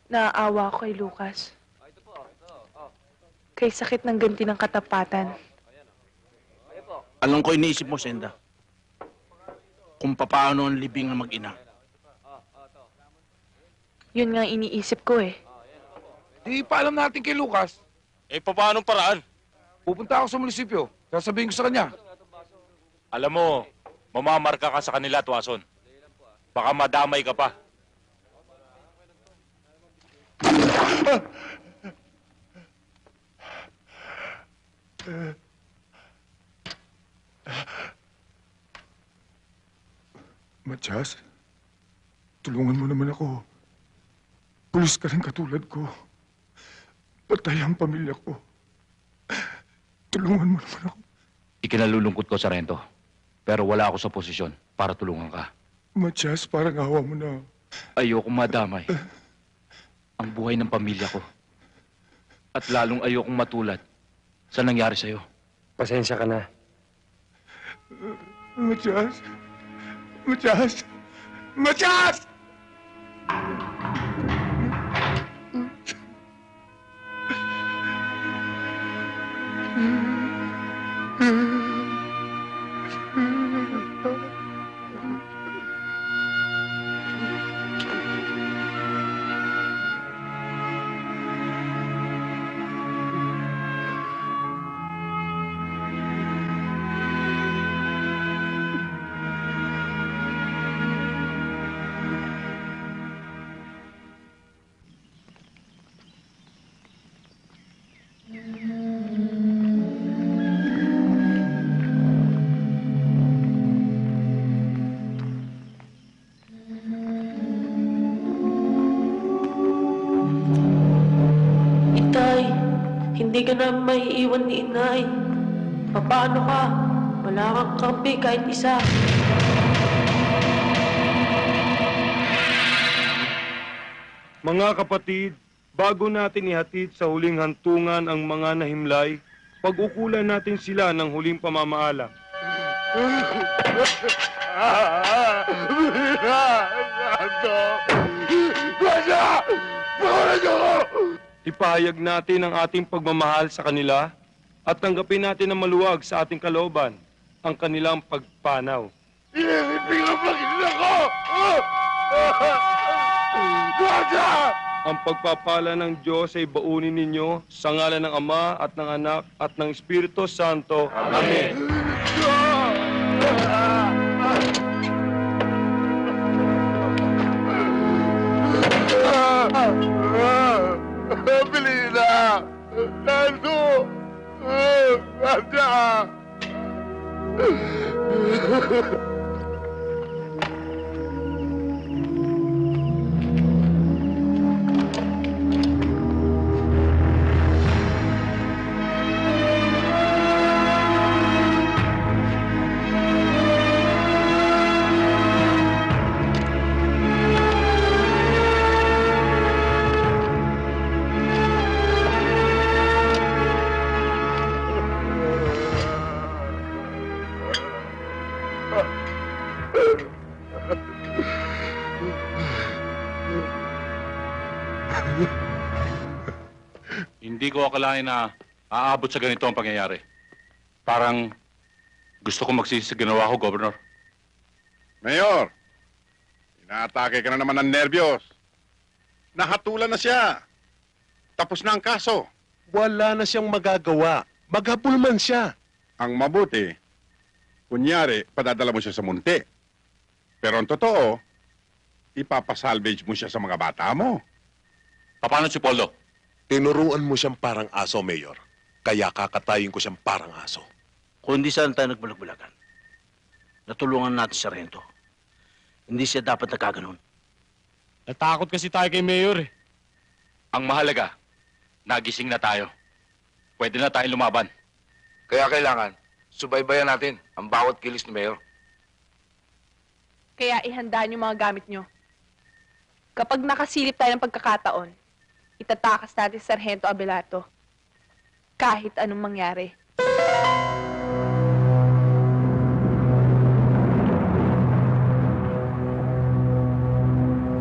Naaawa ako kay Lucas. Kay sakit ng ganti ng katapatan. Alam ko iniisip mo, Senda. Kung papaano ang libing ng mag-ina. Yun nga iniisip ko eh. Di paalam natin kay Lucas. Paano paraan? Pupunta ako sa munisipyo. Sasabihin ko sa kanya. Alam mo, mamamarka ka sa kanila, Tuason. Baka madamay ka pa. Matias, tulungan mo naman ako. Pulis ka rin katulad ko. Patay ang pamilya ko. Tulungan mo naman ako. Ikinalulungkot ko, Sargento. Pero wala ako sa posisyon para tulungan ka. Matias, parang awa mo na. Ayokong madamay ang buhay ng pamilya ko. At lalong ayokong matulad sa nangyari sa'yo. Pasensya ka na. Matias! Matias! Matias! Hindi ka na maiiwan ni Inay. Paano ka? Wala kang kampi kahit isa. Mga kapatid, bago natin ihatid sa huling hantungan ang mga nahimlay, pag-ukulan natin sila ng huling pamamaala. Ipahayag natin ang ating pagmamahal sa kanila at tanggapin natin ng maluwag sa ating kalooban ang kanilang pagpanaw. Inilipin ang pag-ina ko! Gwaja! ang pagpapala ng Diyos ay baunin ninyo sa ngalan ng Ama at ng Anak at ng Espiritu Santo. Amen. Belina! Nando! Nanda! Hindi ko akalain na aabot sa ganito ang pangyayari. Parang gusto ko magsisi sa ginawa ko, Governor. Mayor, inaatake ka na naman ng nerbiyos. Nahatulan na siya. Tapos na ang kaso. Wala na siyang magagawa. Maghabol man siya. Ang mabuti, kunyari, padadala mo siya sa munti. Pero ang totoo, ipapasalvage mo siya sa mga bata mo. Paano si Poldo? Tinuruan mo siyang parang aso, Mayor. Kaya kakatayin ko siyang parang aso. Kung hindi saan tayo nagbulag-bulagan, natulungan natin si Sargento. Hindi siya dapat nagkaganon. Natakot kasi tayo kay Mayor eh. Ang mahalaga, nagising na tayo. Pwede na tayong lumaban. Kaya kailangan, subaybayan natin ang bawat kilos ni Mayor. Kaya ihanda niyo mga gamit niyo. Kapag nakasilip tayo ng pagkakataon, itatakas natin si Sargento Abelardo. Kahit anong mangyari.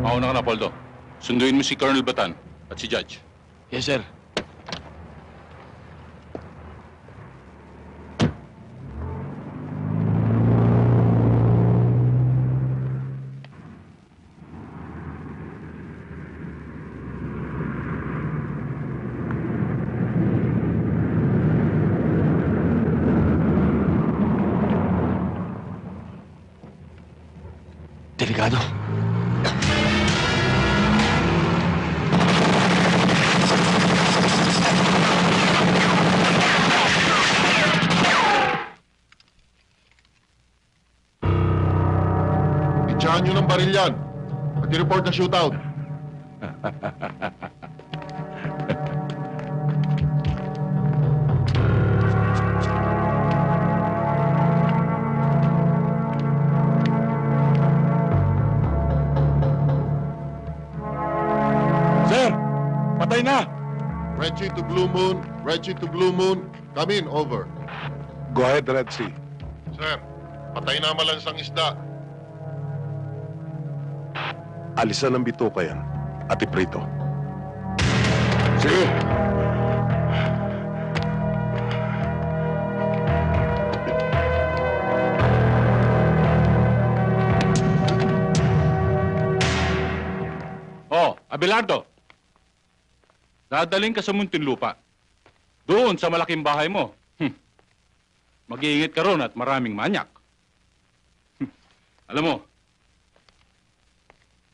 Mauna ka na, Poldo. Sunduin mo si Colonel Batan at si Judge. Yes, sir. Delikado. Itsahan nyo ng baril yan. At i-report na shootout. Sir! Patay na! Reggie to Blue Moon, Reggie to Blue Moon, come in, over. Go ahead, Red Sea. Sir, patay na malansang isda. Alisan ng bituka yan at iprito. Sige. Oh, Abelardo. Dadaling ka sa Muntinlupa. Doon sa malaking bahay mo. Mag-iingit ka ron at maraming manyak. Alam mo,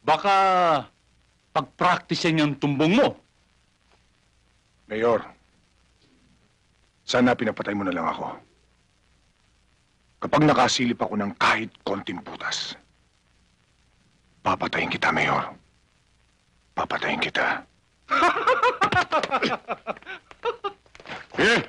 baka pag-practicean yung tumbong mo. Mayor, sana pinapatay mo na lang ako. Kapag nakasilip ako ng kahit konting butas, papatayin kita, Mayor. Papatayin kita. Sige!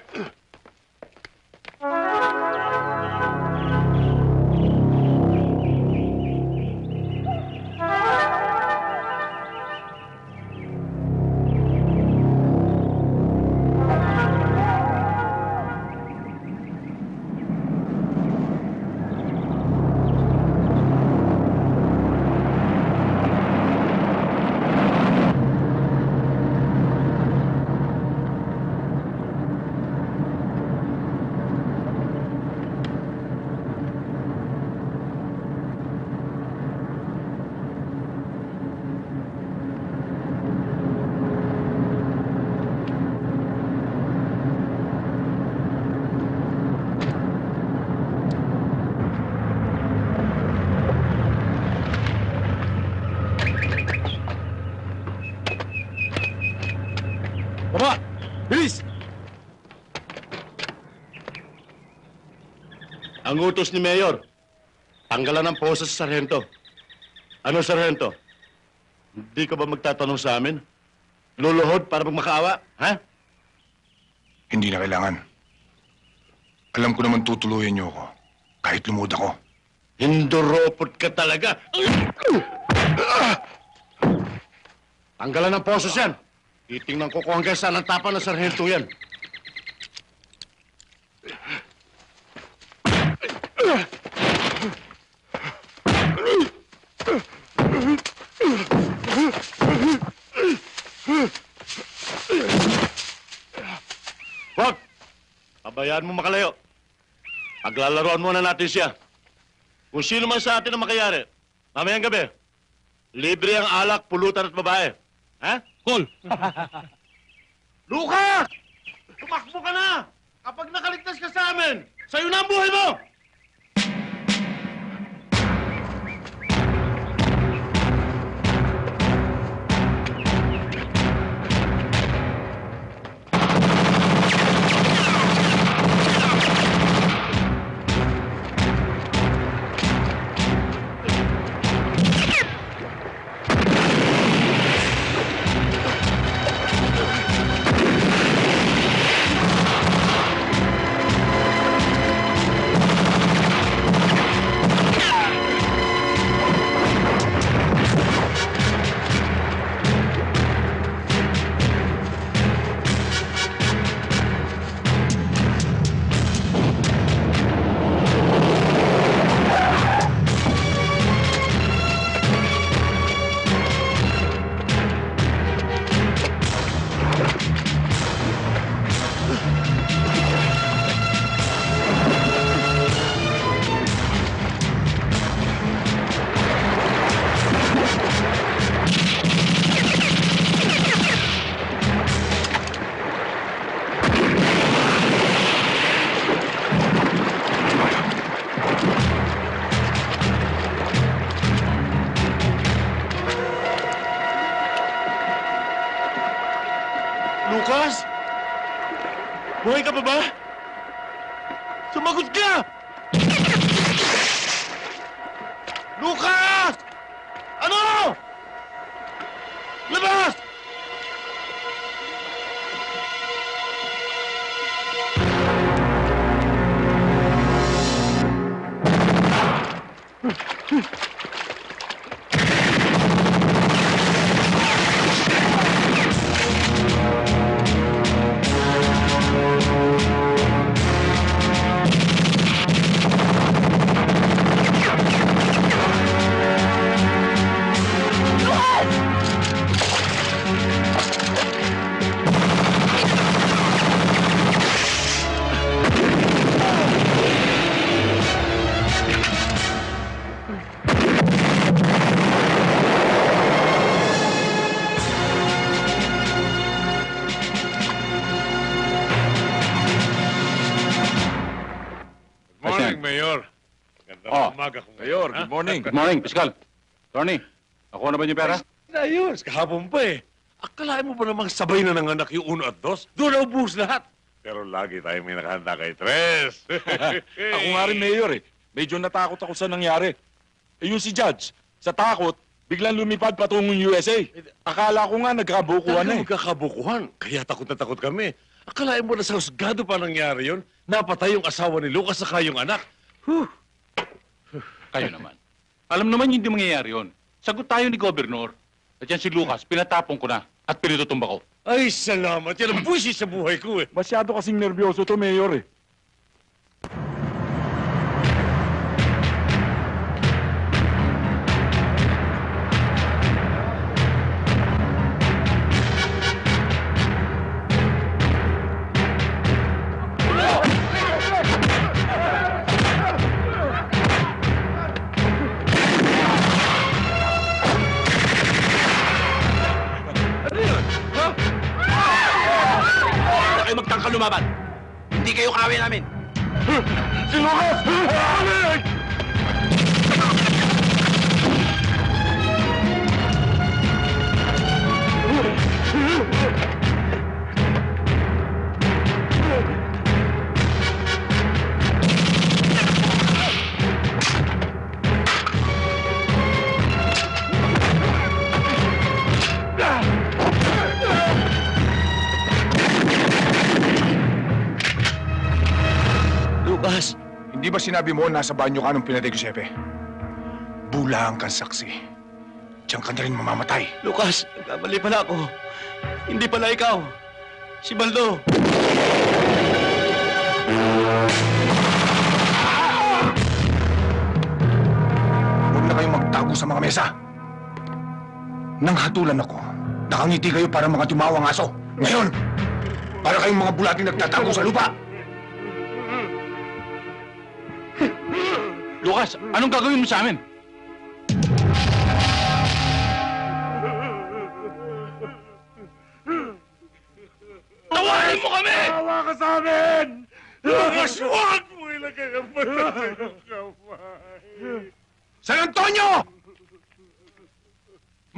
Baba! Bilis! Ang utos ni Mayor, tanggalan ng posa sa sarhento. Ano, sarhento? Hindi ka ba magtatanong sa amin? Luluhod para magmakaawa, ha? Hindi na kailangan. Alam ko naman tutuluyan niyo ako. Kahit lumuda ko. Hinduropot ka talaga. Tanggalan ng posos yan. Titingnan ko kung hanggang saan ang tapa ng sarhento yan. Wag! Pabayaan mo makalayo. Paglalaroan muna natin siya. Kung sino man sa atin ang makayari, mamayang gabi, libre ang alak, pulutan at babae. Ha? Call! Lucas! Tumakbo ka na! Kapag nakaligtas ka sa amin, sa'yo na ang buhay mo! Lucas? Buhay ka pa ba? Sumagot ka! Lucas! Ano? Labas! Morning, Mayor. Oh, umaga kung Mayor, good morning. Good morning, Piskal. Tony, nakuha na ba niyo pera? Ayos, kahapon pa eh. Akalain mo ba namang sabay na nanganak yung 1 at 2? Doon na ubus lahat. Pero lagi tayong may nakahanda kay Tres. Ako nga rin, Mayor eh. Medyo natakot ako sa nangyari. Eh yung si Judge, sa takot, biglang lumipad patungong USA. Akala ko nga nagkabukuhan na eh. Magkakabukuhan, kaya takot na takot kami. Akalain mo na sa husgado pa nangyari yun? Napatay yung asawa ni Lucas saka yung anak. Kayo naman. Alam naman hindi mangyayari yun. Sagot tayo ni Gobernur. At yan si Lucas, pinatapong ko na at pinututumba ko. Ay, salamat. Yan ang buwisit sa buhay ko eh. Masyado kasing nervyoso to, Mayor eh. Magtangka lumaban. Hindi kayo kawin namin. Si Lucas! Lucas! Hindi ba sinabi mo nasa banyo ka nung pinatay ko si Hepe? Bulang kang saksi. Diyan ka na rin mamamatay. Lucas, nagkamali pala ako. Hindi pala ikaw. Si Baldo. Huwag na kayong magtago sa mga mesa. Nang hatulan ako, nakangiti kayo para mga tumawang aso. Ngayon, para kayong mga bulating nagtatago sa lupa. Lucas, anong gagawin mo sa amin? Tawarin mo kami! Tawa ka sa amin! Lucas, huwag mo ilagay ang mata sa iyong kamay. San Antonio!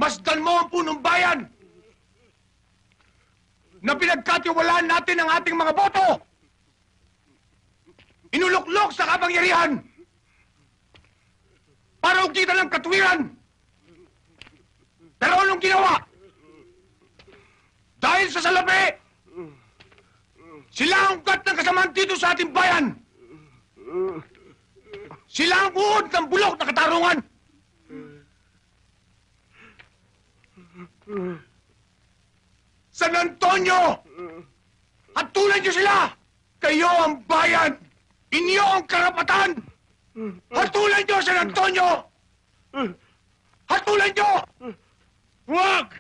Masdan mo ang punong bayan na pinagkatiwalaan natin ang ating mga boto! Inuluklok sa kapangyarihan para ugtitan ng katwiran! Pero anong ginawa? Dahil sa salapi, sila ang ugat ng kasamaan dito sa ating bayan! Sila ang uod ng bulok na katarungan! San Antonio! Hatulan niyo sila! Kayo ang bayan! Inyo ang karapatan! Hatulan niyo, San Antonio! Hatulan niyo! Huwag!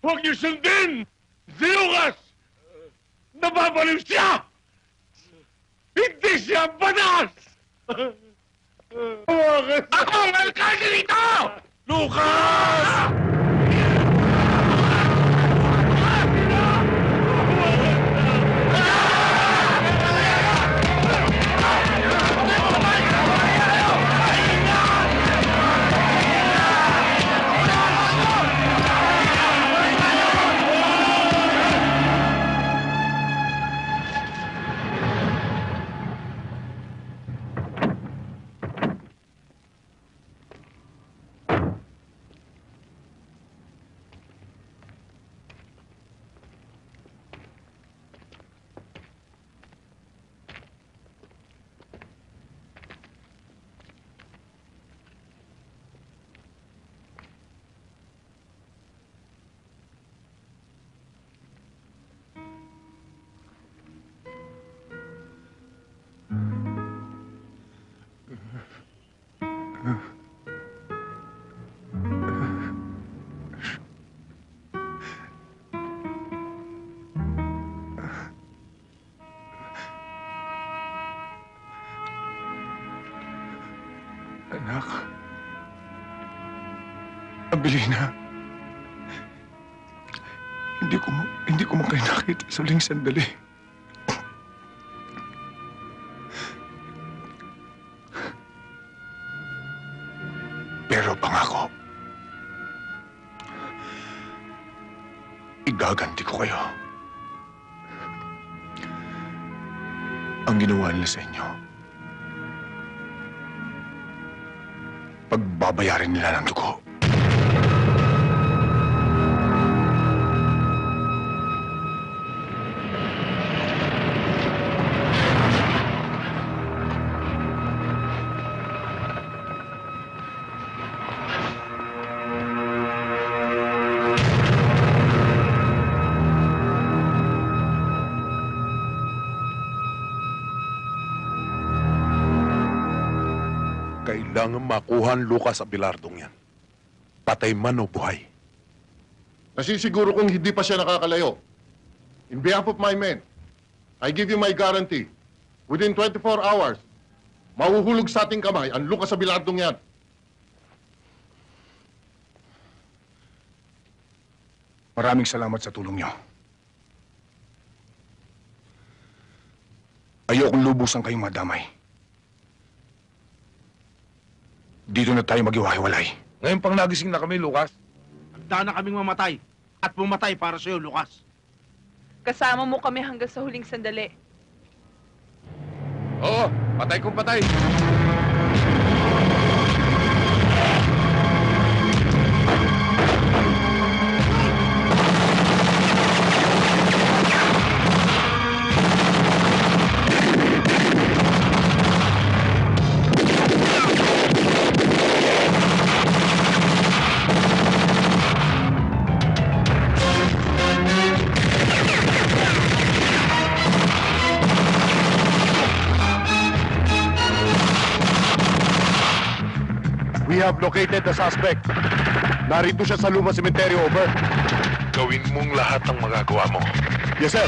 Huwag niyo sundin! Si Lucas! Nababaliw siya! Hindi siya banas! Ako ang alkalde rito! Lucas! Anak. Abilina. Hindi ko kayo nakita sa huling sandali. Pero pangako, igaganti ko kayo. Ang ginawa nila sa inyo, pagbabayarin nila ng dugo. Kailangan makuha ang Lucas Abelardong yan. Patay man o buhay. Nasisiguro kong hindi pa siya nakakalayo. In behalf of my men, I give you my guarantee. Within 24 hours, mahuhulog sa ating kamay ang Lucas Abelardong yan. Maraming salamat sa tulong niyo. Ayokong lubusan kayong madamay. Dito na tayo maghiwa-hiwalay. Ngayon pang nagising na kami, Lucas. Handa na kaming mamatay. At pumatay para sa'yo, Lucas. Kasama mo kami hanggang sa huling sandali. Oo, patay kung patay. have located the suspect. Narito siya sa Luma Cemetery, over. Gawin mong lahat ng magagawa mo. Yes, sir.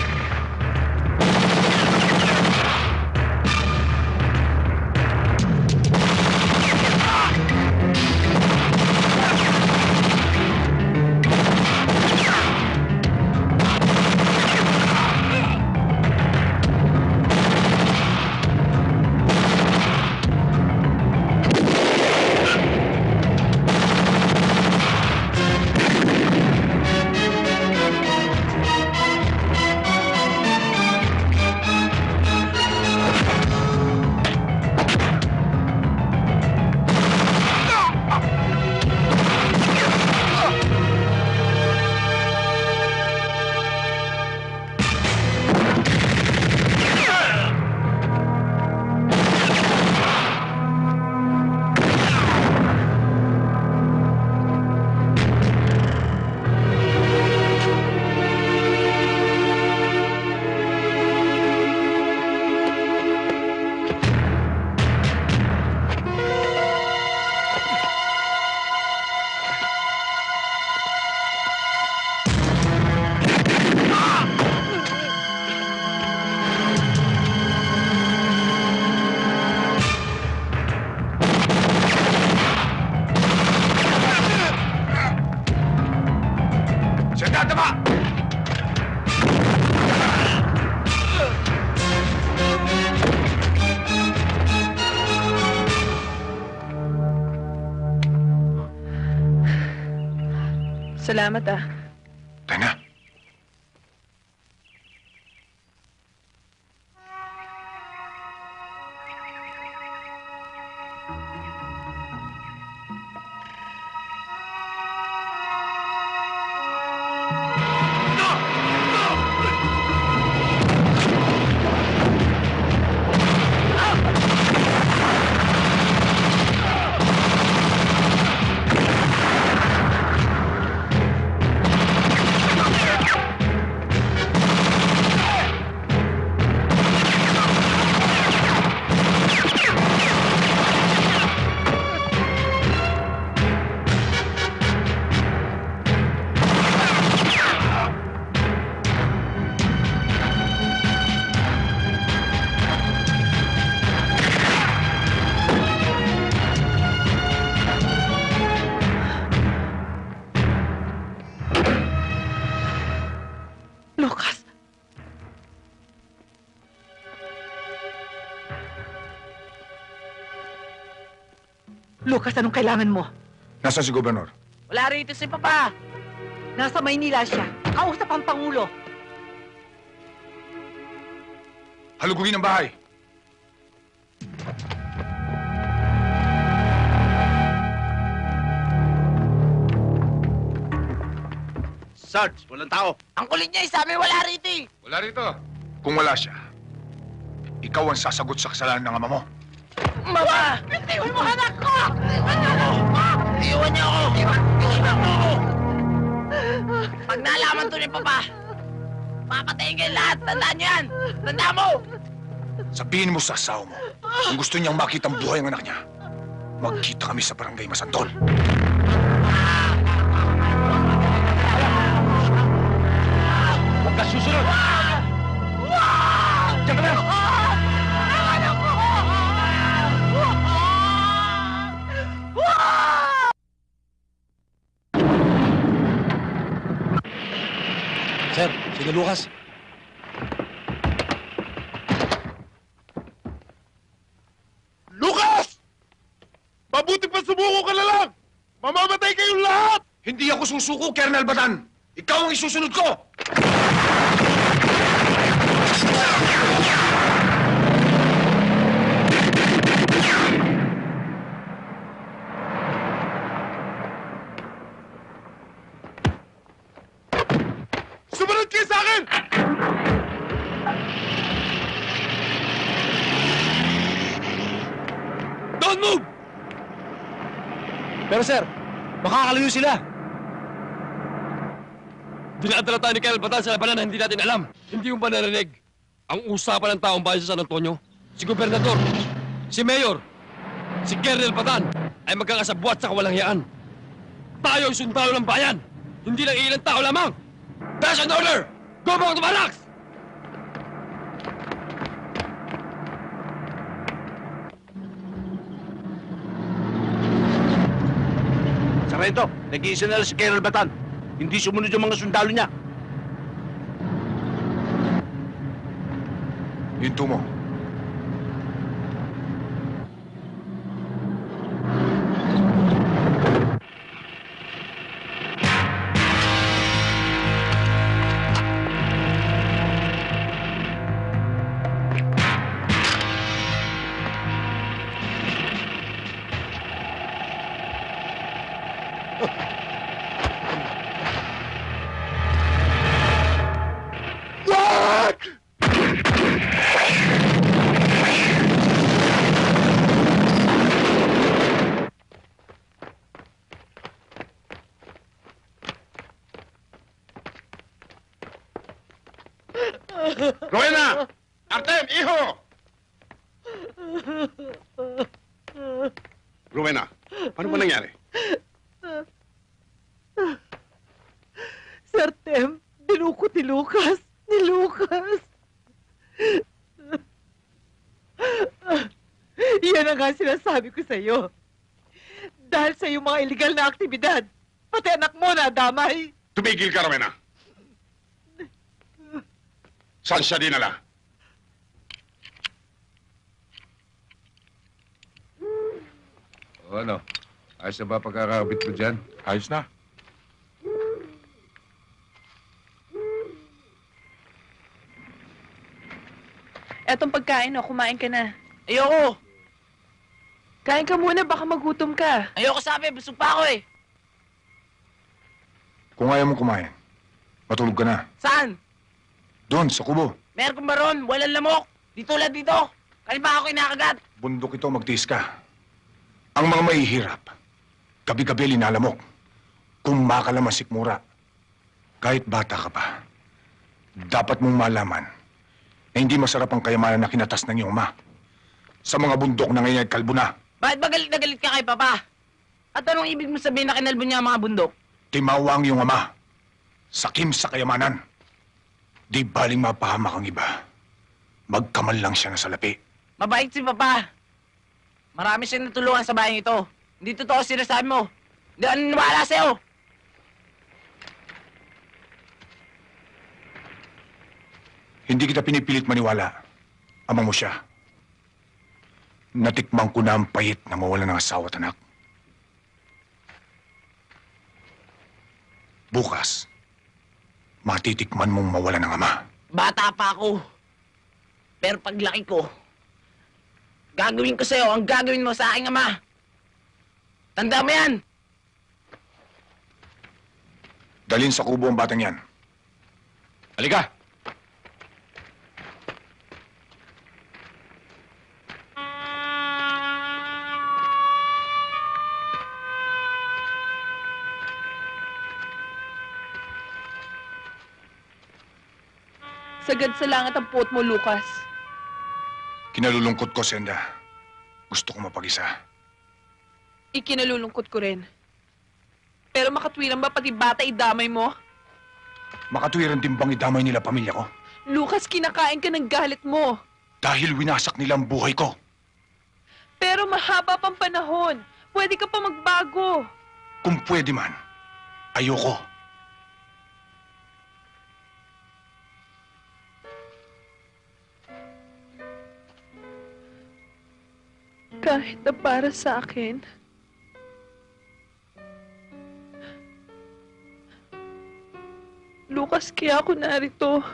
Salamat ah. Tena. Lucas! Lucas, anong kailangan mo? Nasaan si Gobernador? Wala rito si Papa. Nasa Maynila siya. Kausap ang Pangulo. Halugugin ang bahay. Sarge, walang tao. Ang kulit niya, sabi wala rito eh. Wala rito. Kung wala siya, ikaw ang sasagot sa kasalanan ng ama mo. Mama! Bitiwan mo anak ko! Iwan niyo ako! Iwan mo ako! Pag nalaman to ni Papa, papatayin kayo lahat! Tandaan niyo yan! Tandaan mo! Sabihin mo sa asawa mo, kung gusto niyang makita ang buhay ng anak niya, magkita kami sa barangay Masantol. Huwag ka susunod! Diyan ka lang! Sir, sige Lucas. Lucas! Mabuti pa sumuko ka na lang! Mamamatay kayong lahat! Hindi ako susuko, Colonel Batan! Ikaw ang isusunod ko! Sumunod kayo sa akin! Don't move! Pero sir, makakalayo sila. Dinadala tayo ni Colonel Batan sa labanan na hindi natin alam. Hindi mo ba narinig? Ang usapan ng taong bayan sa San Antonio, si Gobernador, si Mayor, si Colonel Batan, ay magkakasabwat sa kawalang yaan. Tayo ay sundalo ng bayan, hindi lang ilang tao lamang. That's an order! Go back to barracks! Sargento, nag-iisa na lang si Colonel Batan. Hindi sumunod yung mga sundalo niya. Hinto mo. Rowena! Artem, iho! Rowena, paano ba nangyari? Sir Tem, dinukot ni Lucas. Ni Lucas. Yan ang nga sinasabi ko sa'yo. Dahil sa iyong mga illegal na aktibidad, pati anak mo na damay. Tumigil ka, Rowena. Saan siya dinala? O ano? Ayos na ba pagkakabit mo dyan? Ayos na. Etong pagkain, oh, kumain ka na. Ayoko! Kain ka muna, baka magutom ka. Ayoko sabi, busog pa ako eh. Kung ayaw mong kumain, matulog ka na. Saan? Doon, sa kubo. Meron kong baron, walang lamok. Di tulad dito. Kalima ako inakagat. Bundok ito, magtiis ka. Ang mga mahihirap, gabi-gabi linalamok. Kung makalaman sikmura, kahit bata ka pa, dapat mong malaman na hindi masarap ang kayamanan na kinatas ng iyong ama. Sa mga bundok na ngayon ay kalbo na. Bakit ba galit na galit ka kay Papa? At anong ibig mo sabihin na kinalbo niya ang mga bundok? Timawa ang iyong ama. Sakim sa kayamanan. Di baling mapahamak ang iba. Magkamal lang siya na salapi. Mabait si Papa. Marami siyang natulungan sa bayan ito. Hindi totoo sinasabi mo. Hindi ako naniniwala sa'yo. Hindi kita pinipilit maniwala. Ama mo siya. Natikman ko na ang payit na mawala ng asawa at anak. Bukas, matitikman mong mawala ng ama. Bata pa ako. Pero paglaki ko, gagawin ko sa'yo ang gagawin mo sa aking ama. Tanda mo yan. Dalhin sa kubo ang batang yan. Halika! Sagad sa langit ang puot mo, Lucas. Kinalulungkot ko, Senda. Gusto ko mapag-isa. Ikinalulungkot ko rin. Pero makatwiran ba pati bata idamay mo? Makatwiran din bang idamay nila pamilya ko? Lucas, kinakain ka ng galit mo. Dahil winasak nila ang buhay ko. Pero mahaba pang panahon. Pwede ka pa magbago. Kung pwede man, ayoko. Kahit na para sa akin, Lucas, kaya ako narito.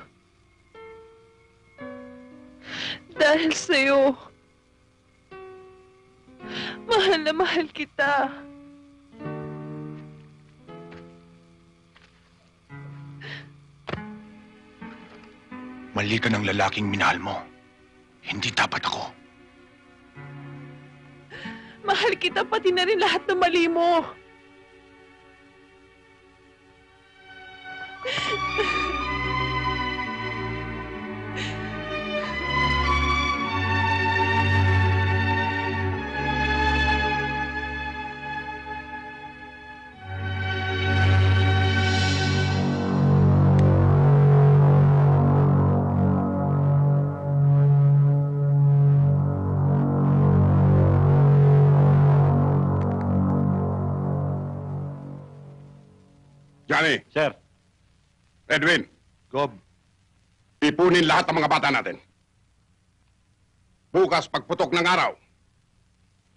Dahil sa'yo. Mahal na mahal kita. Mali ka ng lalaking minahal mo. Hindi dapat ako. Mahal kita pati na rin lahat ng mali mo. Gani. Sir. Edwin. Gob. Ipunin lahat ng mga bata natin. Bukas, pagputok ng araw,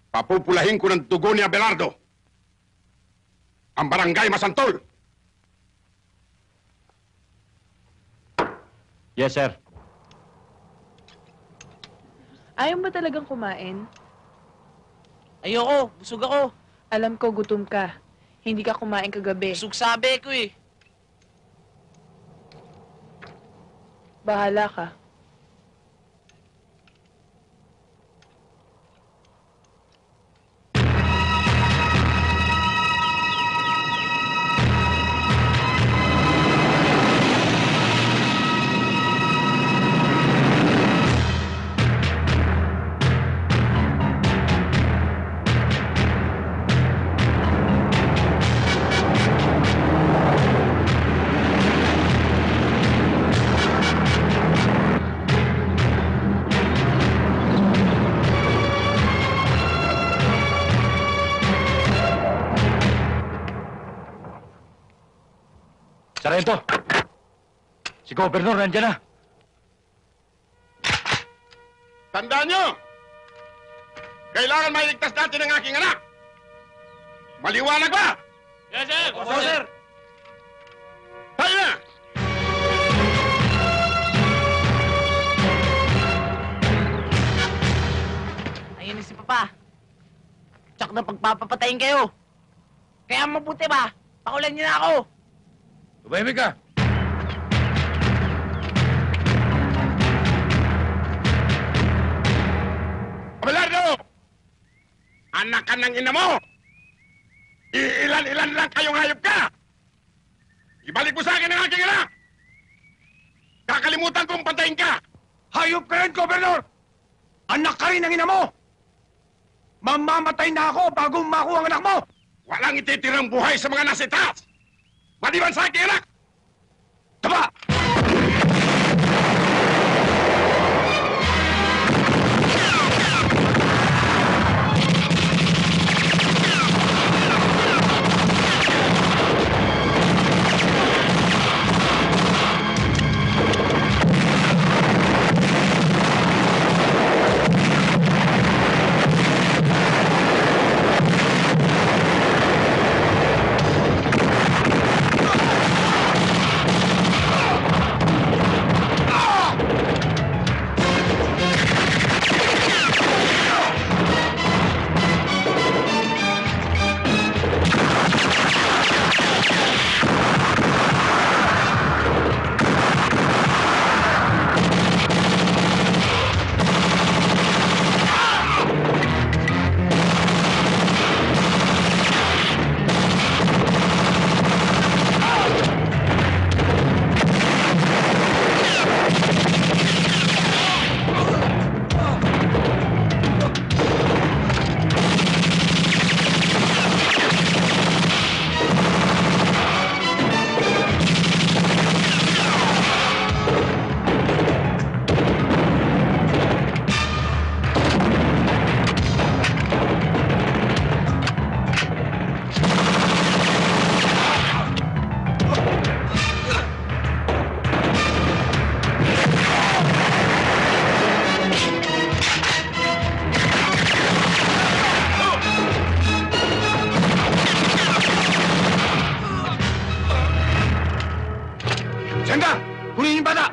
papupulahin ko ng dugo ni Abelardo ang barangay Masantol. Yes, sir. Ayaw ba talagang kumain? Ayoko, busog ako. Alam ko gutom ka. Hindi ka kumain kagabi. Busog sabi ko eh. Bahala ka. Sargento! Si Gobernador nandiyan na. Tandaan nyo! Kailangan mailigtas natin ang aking anak! Maliwanag ba? Yes, sir! Opo, sir! Tayo na! Ayun na si Papa. Tsak na pagpapapatayin kayo. Kaya mabuti ba? Pakulan niyo na ako. Tumahimik ka! Abelardo! Anak ka ng ina mo! Iilan-ilan lang kayong hayop ka! Ibalik mo sa akin ang aking anak! Kakalimutan kong patayin ka! Hayop ka rin, Gobernador! Anak ka rin ng ina mo! Mamamatay na ako bago makuha ang anak mo! Walang ititirang buhay sa mga nasa itaas! Maliban sa aking anak! Taba! Senda! Kunin yung bata!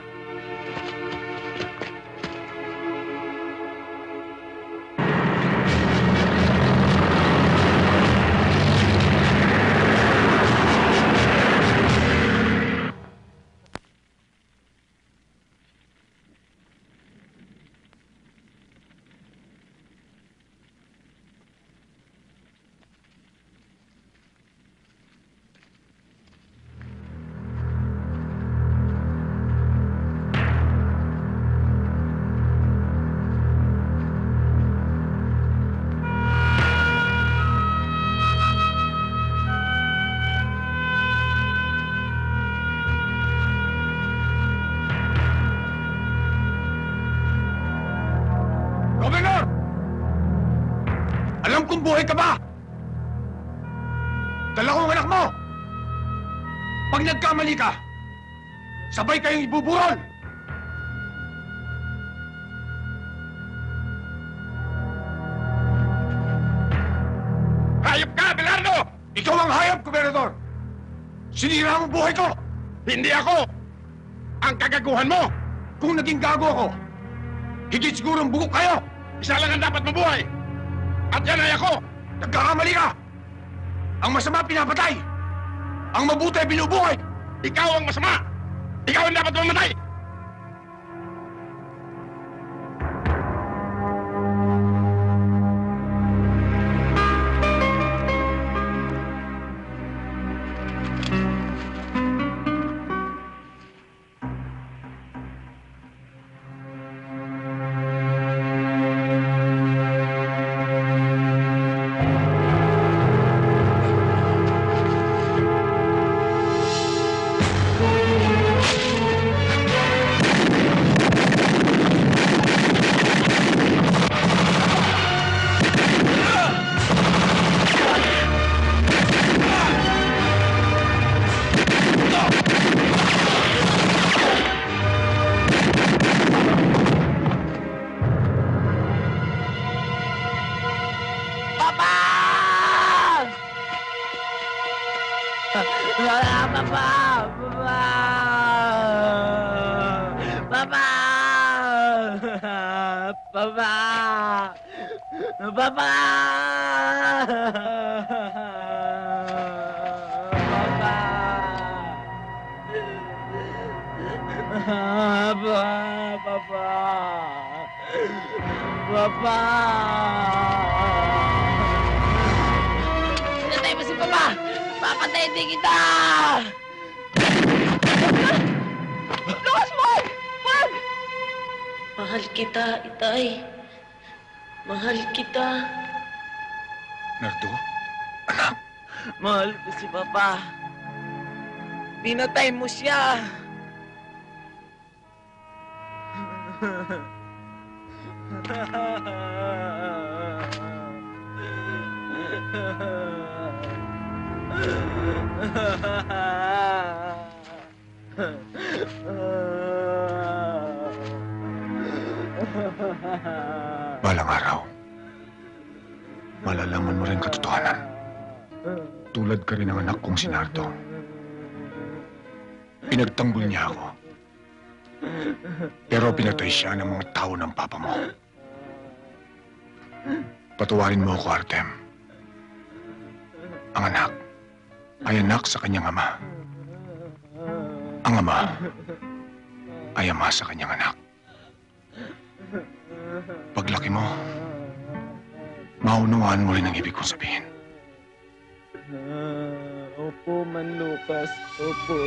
Gobernador! Alam kong buhay ka ba? Dala ko ang anak mo! Pag nagkamali ka, sabay kayong ibuburol! Hayop ka, Abelardo! Ikaw ang hayop, Gobernador! Sinira mo buhay ko! Hindi ako! Ang kagaguhan mo! Kung naging gago ako, higit siguro ang bugok kayo! Isa lang ang dapat mabuhay! At yan ay ako! Nagkakamali ka! Ang masama pinapatay! Ang mabuti binubuhay! Ikaw ang masama! Ikaw ang dapat mamatay! Pinatay mo si Papa! Papatayin din kita! Lucas, wag! Wag! Mahal kita, Itay. Mahal kita. Nardo? Mahal ko si Papa. Pinatay mo siya. Balang araw, malalaman mo rin katotohanan. Tulad ka rin ng anak kong si Nardo. Pinagtanggol niya ako. Pero pinatay siya ng mga tao ng papa mo. Patawarin mo ako, Artem. Ang anak ay anak sa kanyang ama. Ang ama ay ama sa kanyang anak. Paglaki mo, maunawaan mo rin ang ibig kong sabihin. Opo, Man Lucas. Opo.